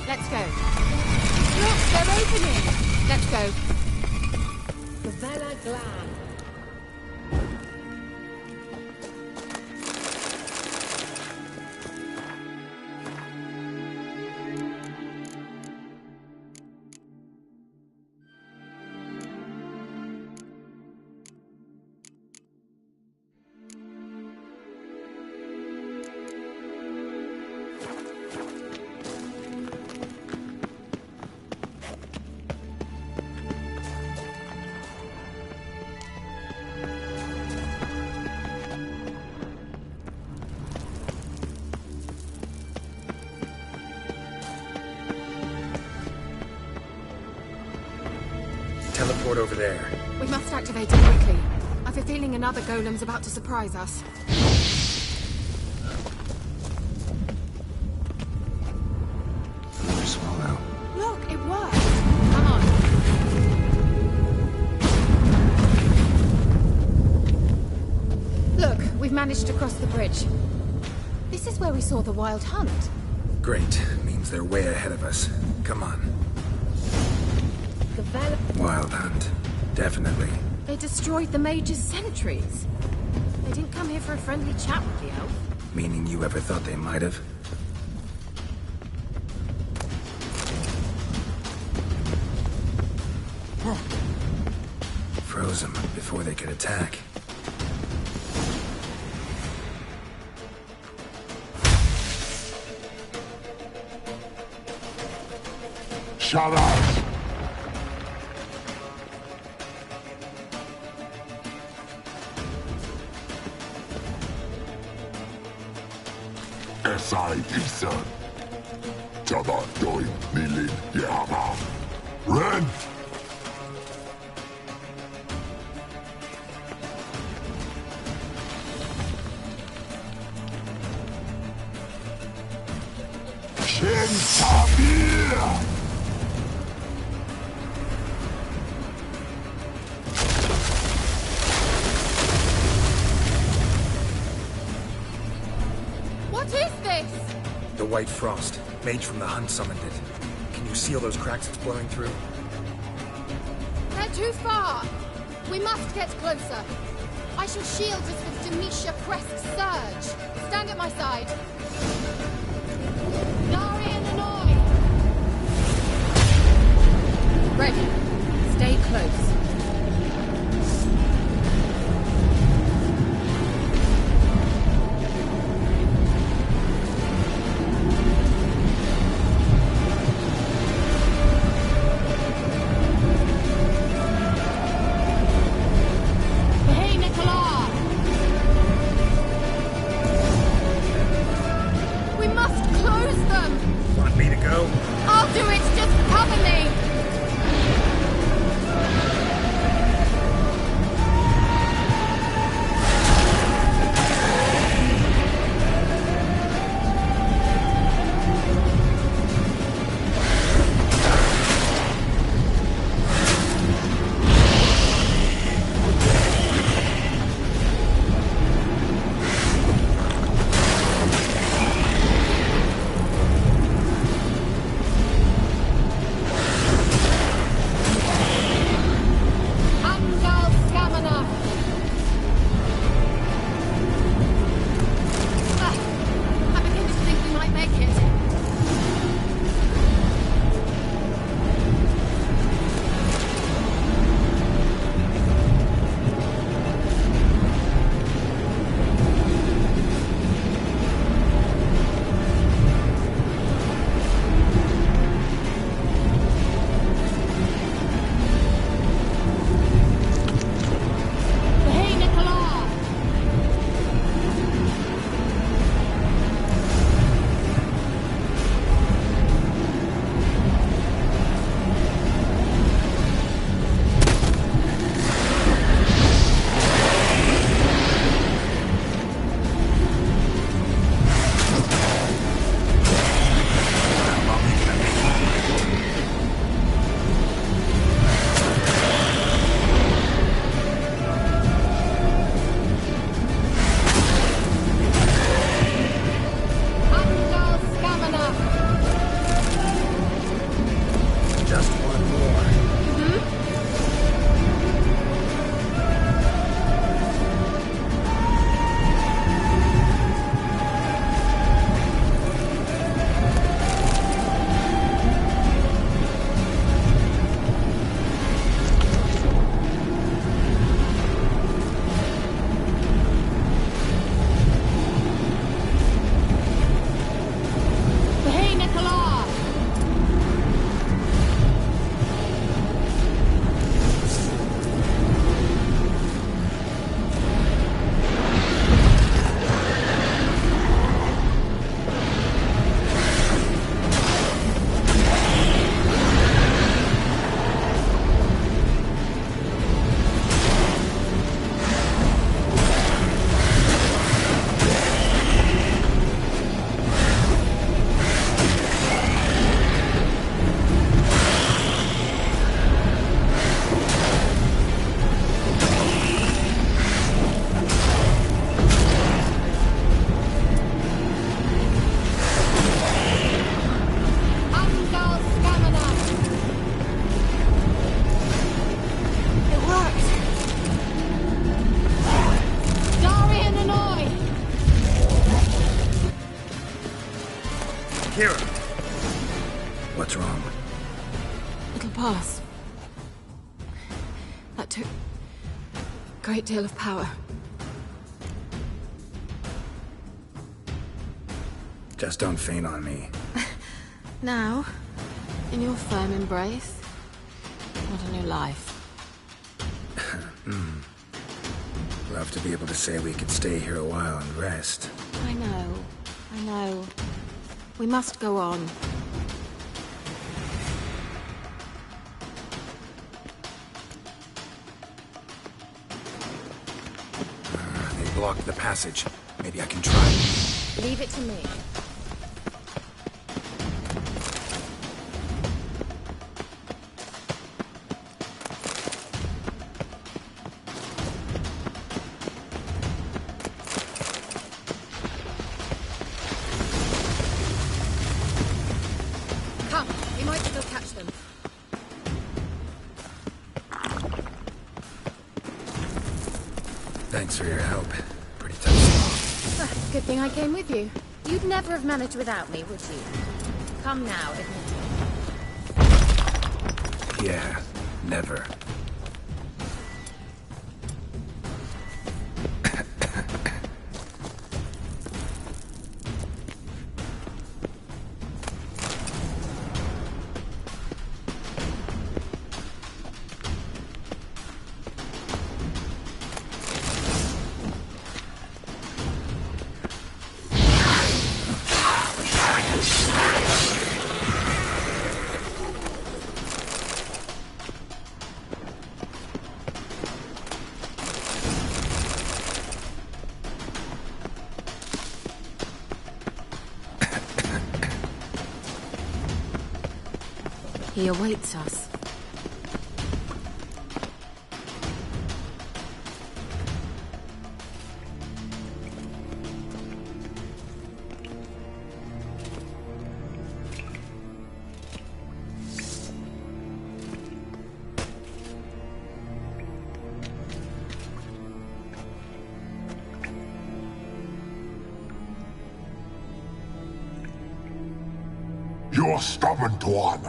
Let's go. Look, they're opening. Let's go. The Vela Glan. Teleport over there. We must activate it quickly. I've a feeling another golem's about to surprise us. Another swallow. Look, it worked. Come on. Look, we've managed to cross the bridge. This is where we saw the wild hunt. Great. Means they're way ahead of us. Come on. Wild hunt. Definitely. They destroyed the mage's sentries. They didn't come here for a friendly chat with the elf. Meaning you ever thought they might have? Froze them before they could attack. Shut up! Esai Jabba doin nilin yama. Ren! Shin Sabir! The White Frost. Mage from the Hunt summoned it. Can you seal those cracks it's blowing through? They're too far. We must get closer. I shall shield us with Demetia Crest's surge. Stand at my side. Dari and Anoi! Ready. Stay close. great deal of power. Just don't faint on me. Now, in your firm embrace, what a new life. Love to be able to say we could stay here a while and rest. I know. We must go on. They blocked the passage. Maybe I can try. Leave it to me. Come, we might still catch them. Thanks for your help. Pretty tough. Good thing I came with you. You'd never have managed without me, would you? Come now, admit it. Yeah, never. He awaits us. You're stubborn, Tuan.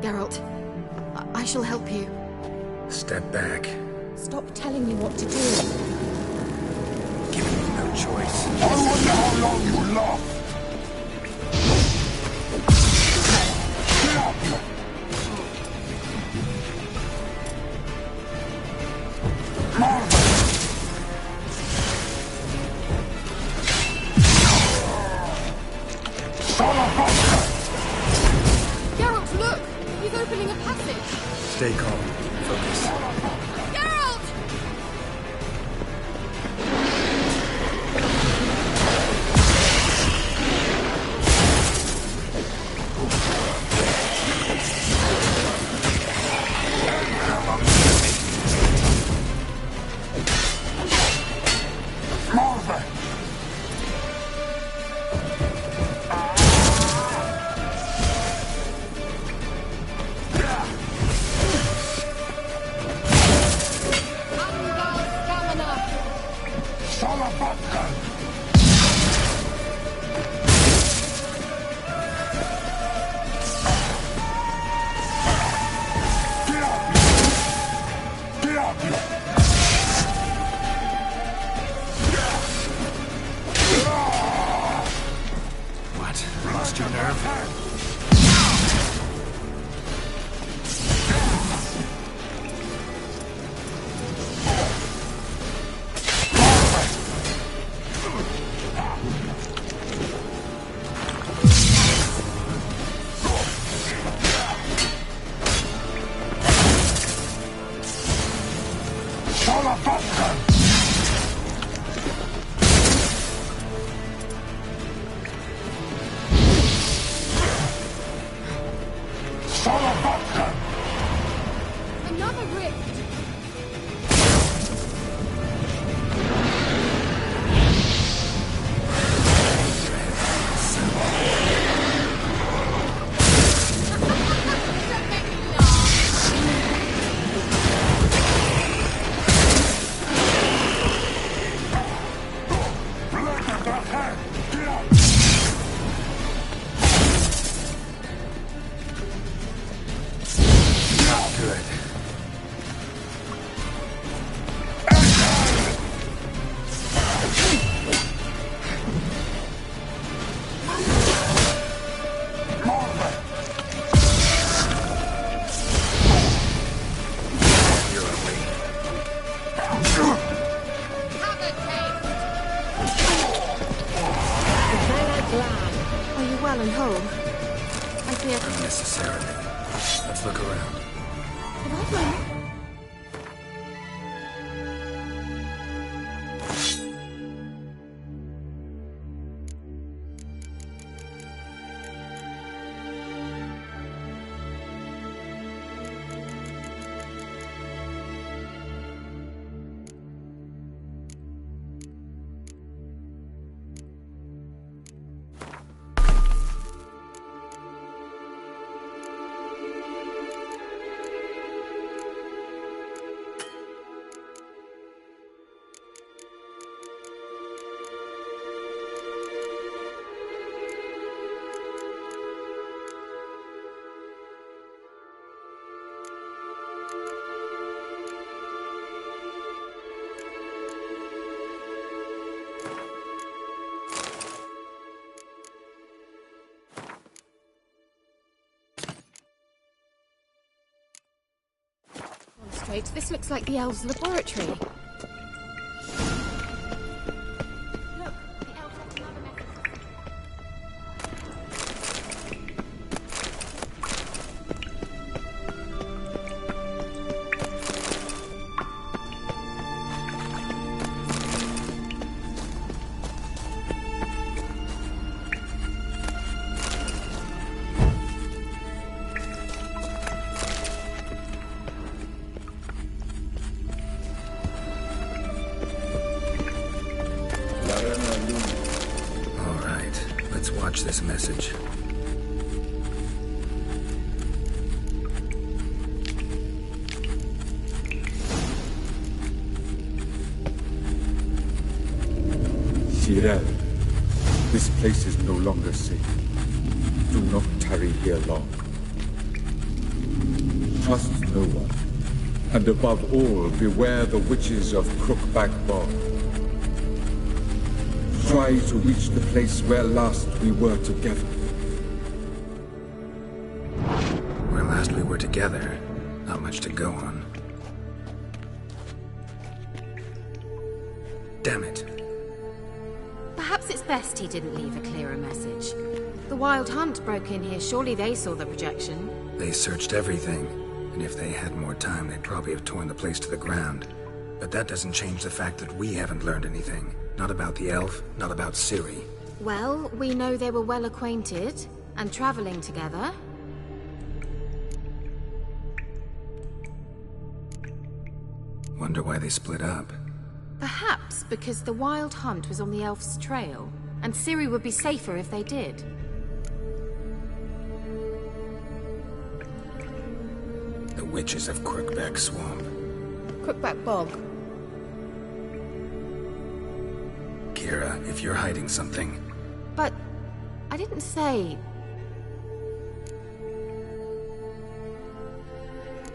Geralt, I shall help you. Step back. Stop telling me what to do. Giving me no choice. I wonder how long you last. Get up! Geralt, look! He's opening a passage! Stay calm. Focus. Geralt! What? Lost your nerve? Another rift! Good. necessarily. Let's look around. Concentrate. This looks like the elves' laboratory. Watch this message. Cyril, this place is no longer safe. Do not tarry here long. Trust no one. And above all, beware the witches of Crookback Bog. Try to reach the place where last we were together. Where last we were together? Not much to go on. Damn it. Perhaps it's best he didn't leave a clearer message. The Wild Hunt broke in here. Surely they saw the projection. They searched everything. And if they had more time, they'd probably have torn the place to the ground. But that doesn't change the fact that we haven't learned anything. Not about the elf, not about Ciri. Well, we know they were well acquainted and traveling together. Wonder why they split up. Perhaps because the Wild Hunt was on the elf's trail, and Ciri would be safer if they did. The witches of Crookback Swamp. Crookback Bog. Kira, if you're hiding something... But... I didn't say...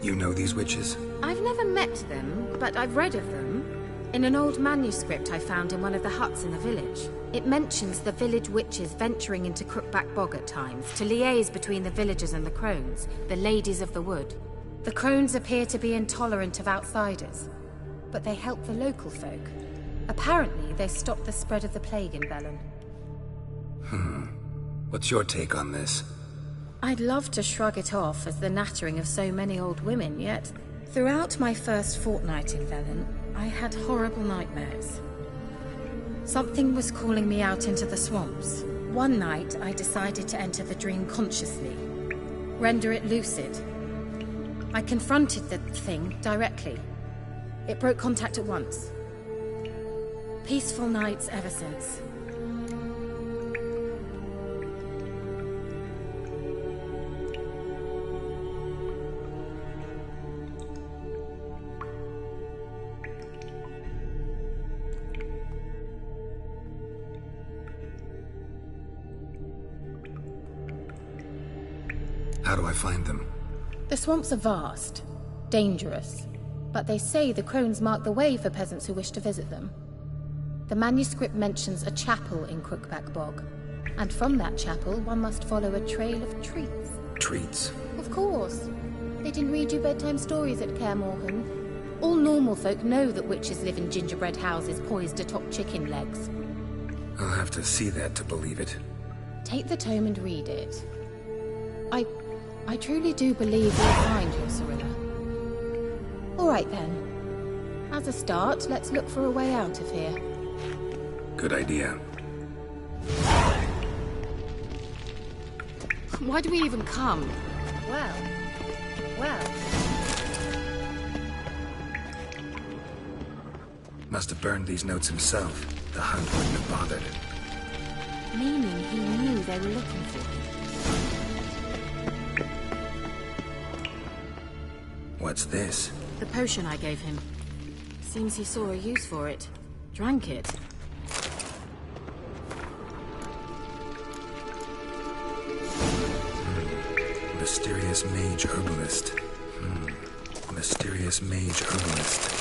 You know these witches? I've never met them, but I've read of them. In an old manuscript I found in one of the huts in the village. It mentions the village witches venturing into Crookback Bog at times, to liaise between the villagers and the crones, the ladies of the wood. The crones appear to be intolerant of outsiders, but they help the local folk. Apparently, they stopped the spread of the plague in Velen. What's your take on this? I'd love to shrug it off as the nattering of so many old women, yet throughout my first fortnight in Velen, I had horrible nightmares. Something was calling me out into the swamps. One night, I decided to enter the dream consciously, render it lucid. I confronted the thing directly. It broke contact at once. Peaceful nights ever since. How do I find them? The swamps are vast, dangerous, but they say the crones mark the way for peasants who wish to visit them. The manuscript mentions a chapel in Crookback Bog, and from that chapel one must follow a trail of treats. Treats? Of course. They didn't read you bedtime stories at Kaer Morhen. All normal folk know that witches live in gingerbread houses poised atop chicken legs. I'll have to see that to believe it. Take the tome and read it. I I truly do believe you'll find your Cyrilla. All right then. As a start, let's look for a way out of here. Good idea. Why do we even come? Well. Must have burned these notes himself. The Hunt wouldn't have bothered. Meaning he knew they were looking for him. What's this? The potion I gave him. Seems he saw a use for it. Drank it. Mysterious mage herbalist. Mysterious mage herbalist.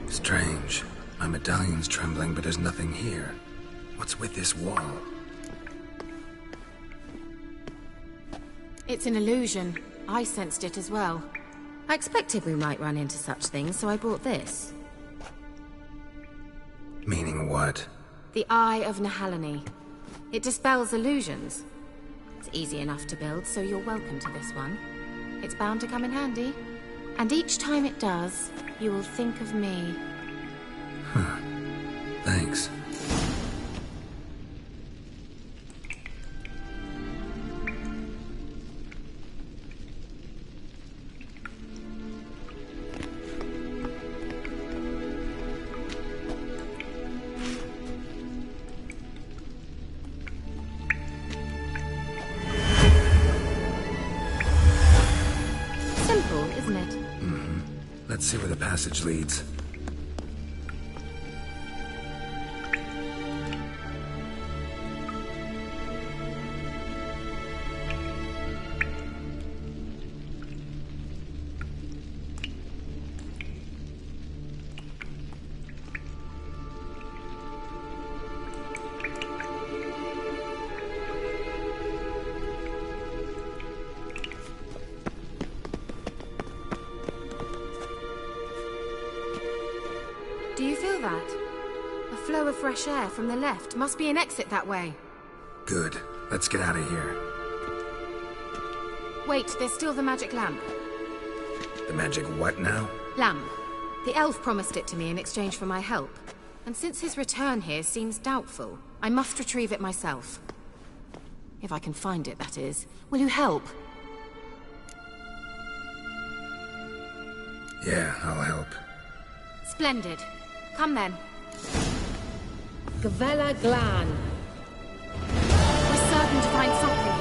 Strange. My medallion's trembling, but there's nothing here. What's with this wall? It's an illusion. I sensed it as well. I expected we might run into such things, so I brought this. Meaning what? The Eye of Nehaleni. It dispels illusions. It's easy enough to build, so you're welcome to this one. It's bound to come in handy. And each time it does, you will think of me. Huh. Thanks. Simple, isn't it? Mm-hmm. Let's see where the passage leads. Do you feel that? A flow of fresh air from the left. Must be an exit that way. Good. Let's get out of here. Wait, there's still the magic lamp. The magic what now? Lamp. The elf promised it to me in exchange for my help. And since his return here seems doubtful, I must retrieve it myself. If I can find it, that is. Will you help? Yeah, I'll help. Splendid. Come then. Gavella Glan. We're certain to find something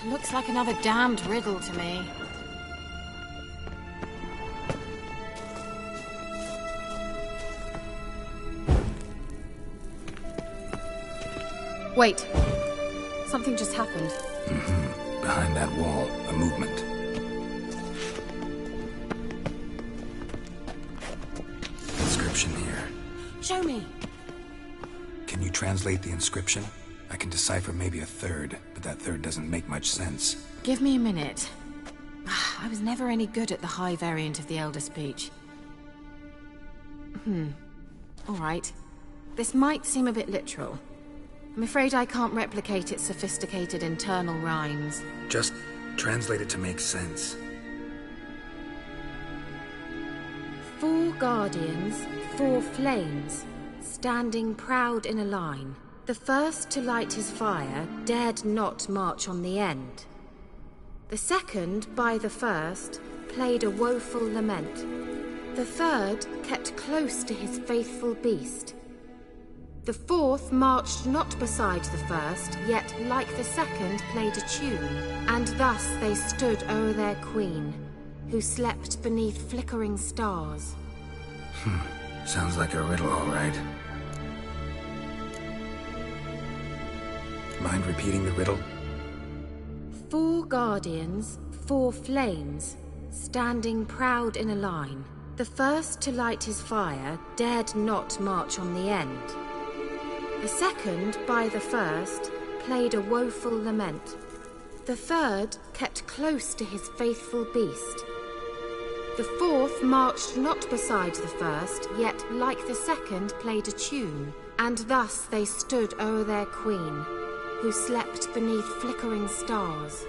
here. Looks like another damned riddle to me. Wait. Something just happened. Mm-hmm. Behind that wall, a movement. Inscription here. Show me. Can you translate the inscription? I can decipher maybe a third, but that third doesn't make much sense. Give me a minute. I was never any good at the high variant of the Elder Speech. All right. This might seem a bit literal. I'm afraid I can't replicate its sophisticated internal rhymes. Just translate it to make sense. 4 guardians, 4 flames, standing proud in a line. The first to light his fire dared not march on the end. The second, by the first, played a woeful lament. The third kept close to his faithful beast. The fourth marched not beside the first, yet like the second played a tune, and thus they stood o'er their queen, who slept beneath flickering stars. Sounds like a riddle, all right. Mind repeating the riddle? 4 guardians, 4 flames, standing proud in a line. The first to light his fire dared not march on the end. The second, by the first, played a woeful lament. The third kept close to his faithful beast. The fourth marched not beside the first, yet like the second played a tune, and thus they stood o'er their queen, who slept beneath flickering stars.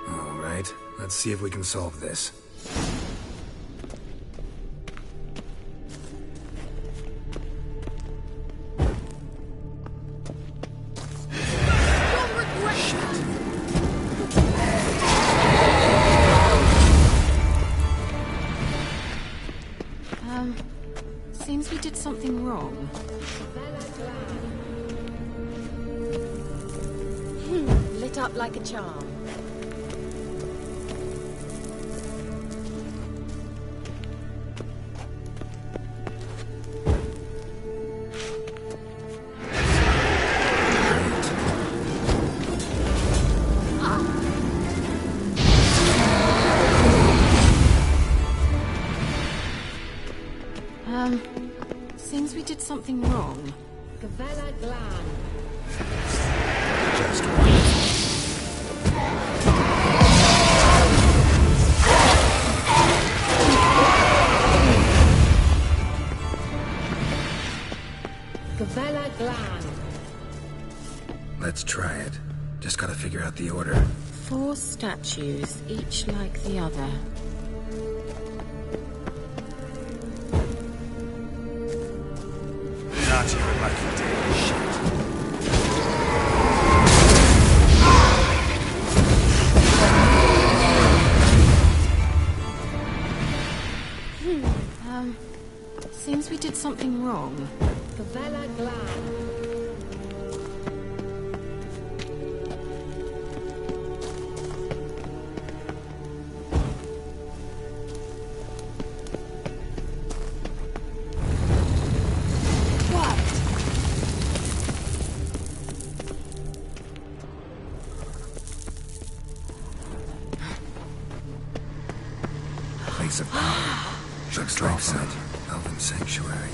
All right, let's see if we can solve this. Seems we did something wrong. Lit up like a charm. Seems we did something wrong. Gavella Glan. Just Gavella Glan. Let's try it. Just gotta figure out the order. 4 statues, each like the other. Not your lucky day, shit. Seems we did something wrong. Gavella Glan. Place of power. Looks like some elven sanctuary.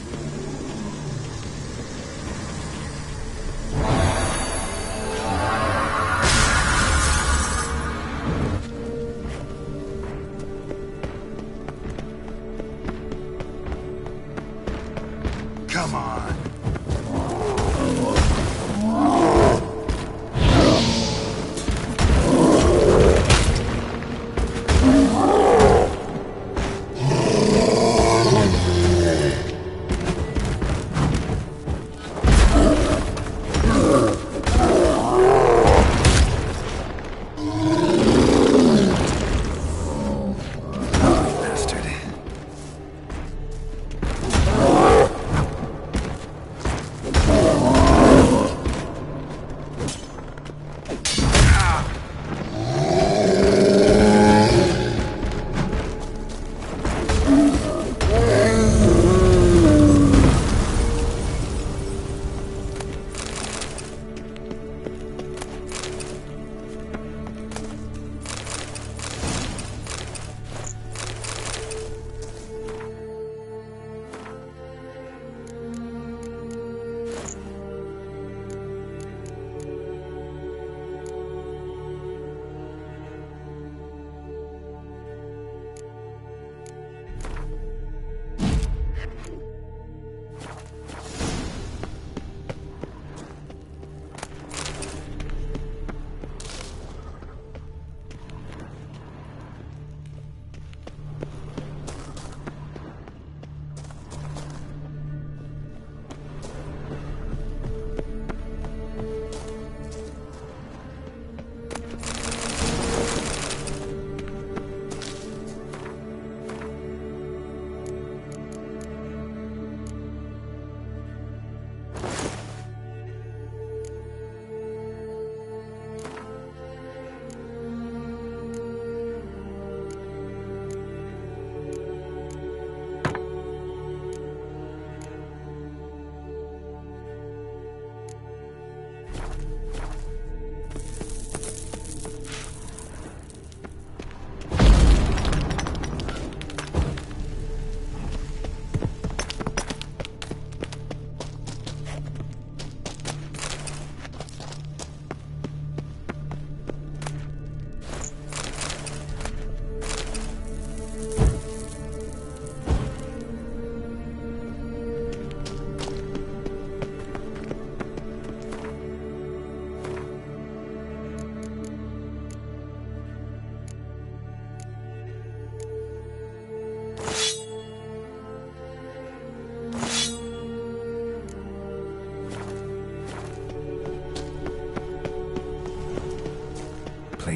Come on.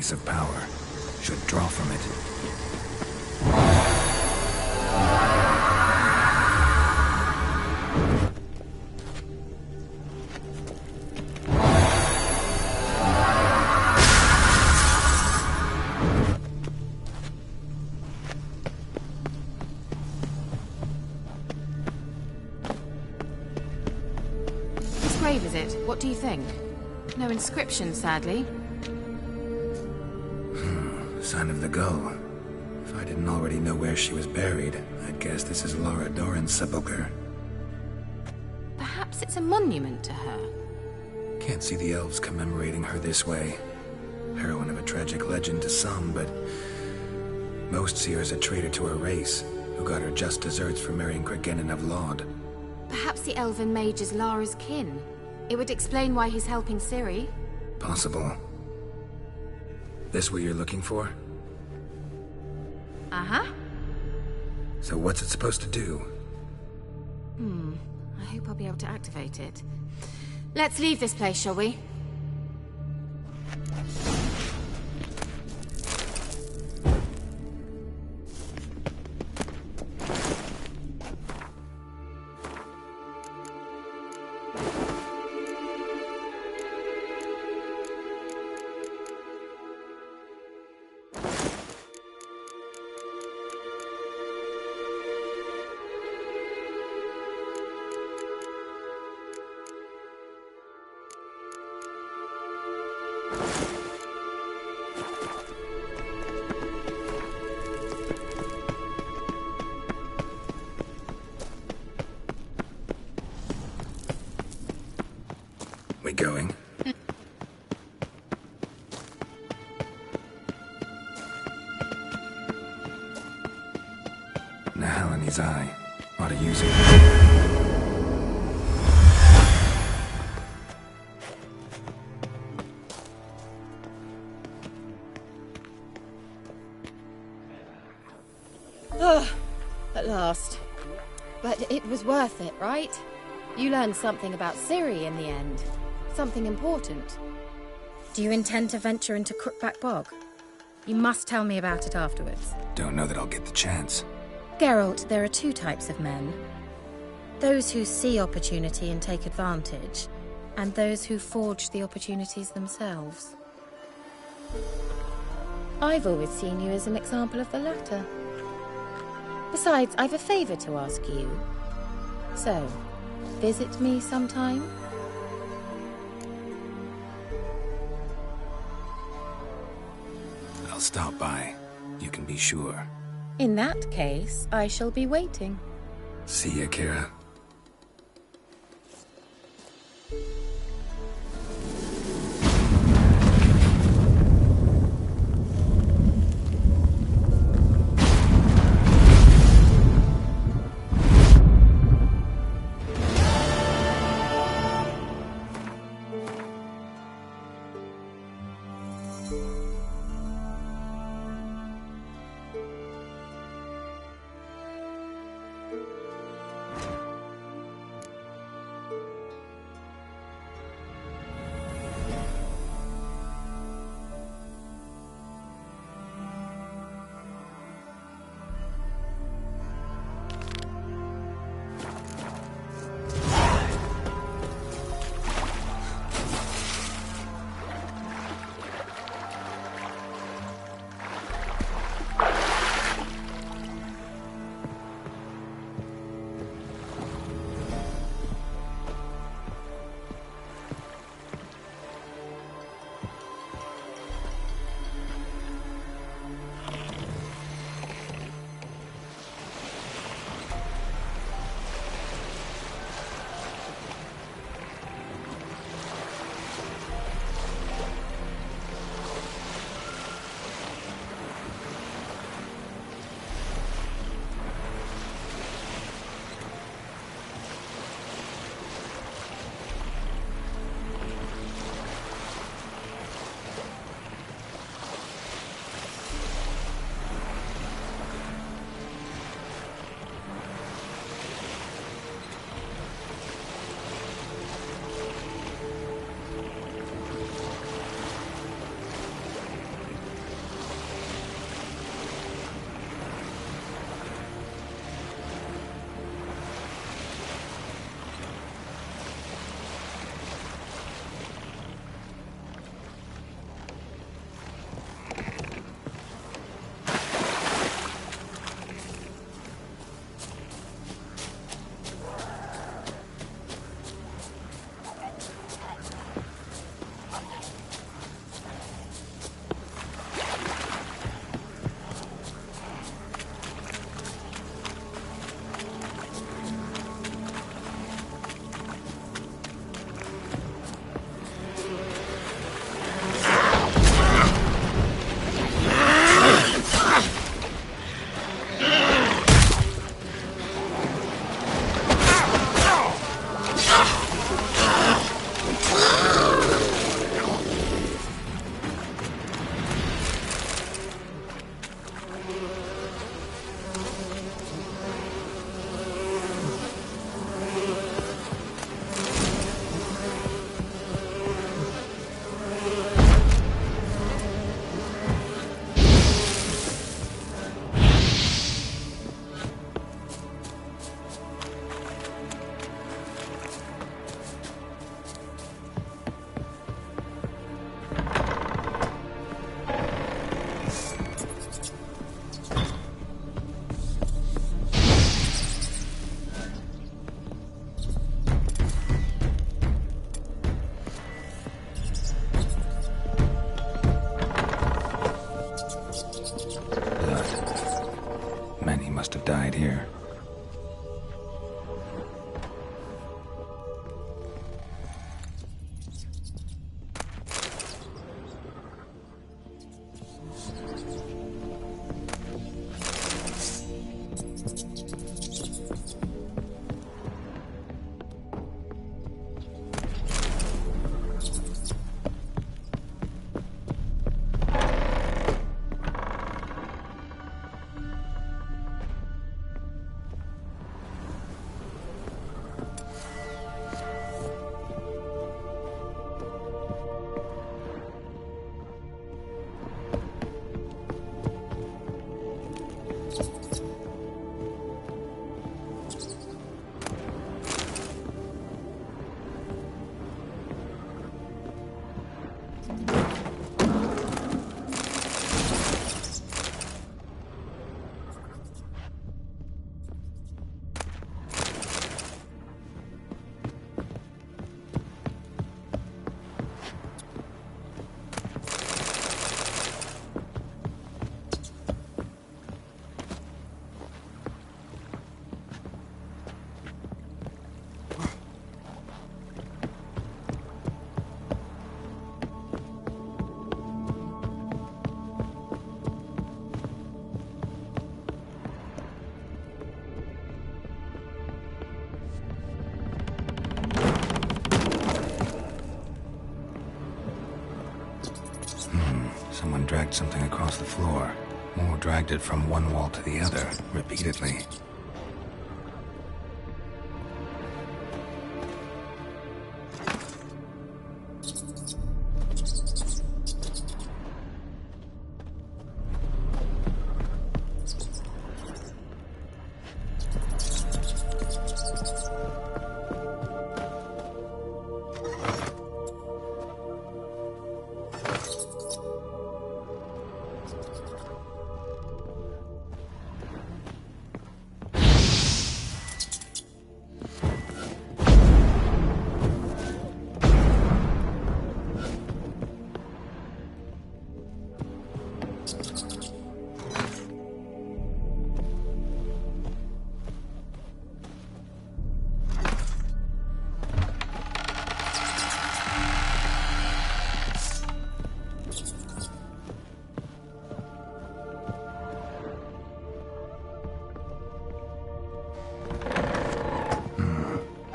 place of power should draw from it. Whose grave is it? What do you think? No inscription, sadly. Sign of the Gull. If I didn't already know where she was buried, I'd guess this is Lara Dorren's sepulcher. Perhaps it's a monument to her. Can't see the elves commemorating her this way. Heroine of a tragic legend to some, but most see her as a traitor to her race, who got her just deserts for marrying Cregennan of Laud. Perhaps the elven mage is Lara's kin. It would explain why he's helping Ciri. Possible. This what you're looking for? Uh-huh. So what's it supposed to do? I hope I'll be able to activate it. Let's leave this place, shall we? We going? Nahalani's eye. Ought to use it. At last. But it was worth it, right? You learned something about Ciri in the end. Something important. Do you intend to venture into Crookback Bog? You must tell me about it afterwards. Don't know that I'll get the chance. Geralt, there are two types of men. Those who see opportunity and take advantage, and those who forge the opportunities themselves. I've always seen you as an example of the latter. Besides, I've a favor to ask you. So, visit me sometime? I'll stop by. You can be sure. In that case, I shall be waiting. See ya, Kira. dragged something across the floor. More dragged it from one wall to the other, repeatedly.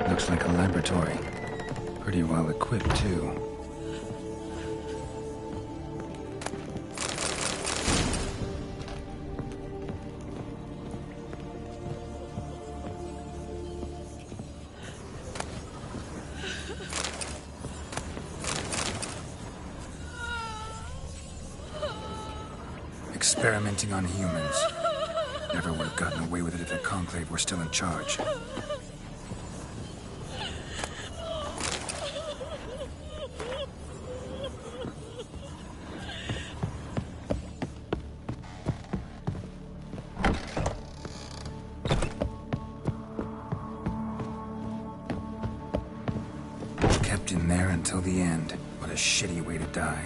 Looks like a laboratory. Pretty well equipped, too. Experimenting on humans. Never would have gotten away with it if the Conclave were still in charge. Kept in there until the end. What a shitty way to die.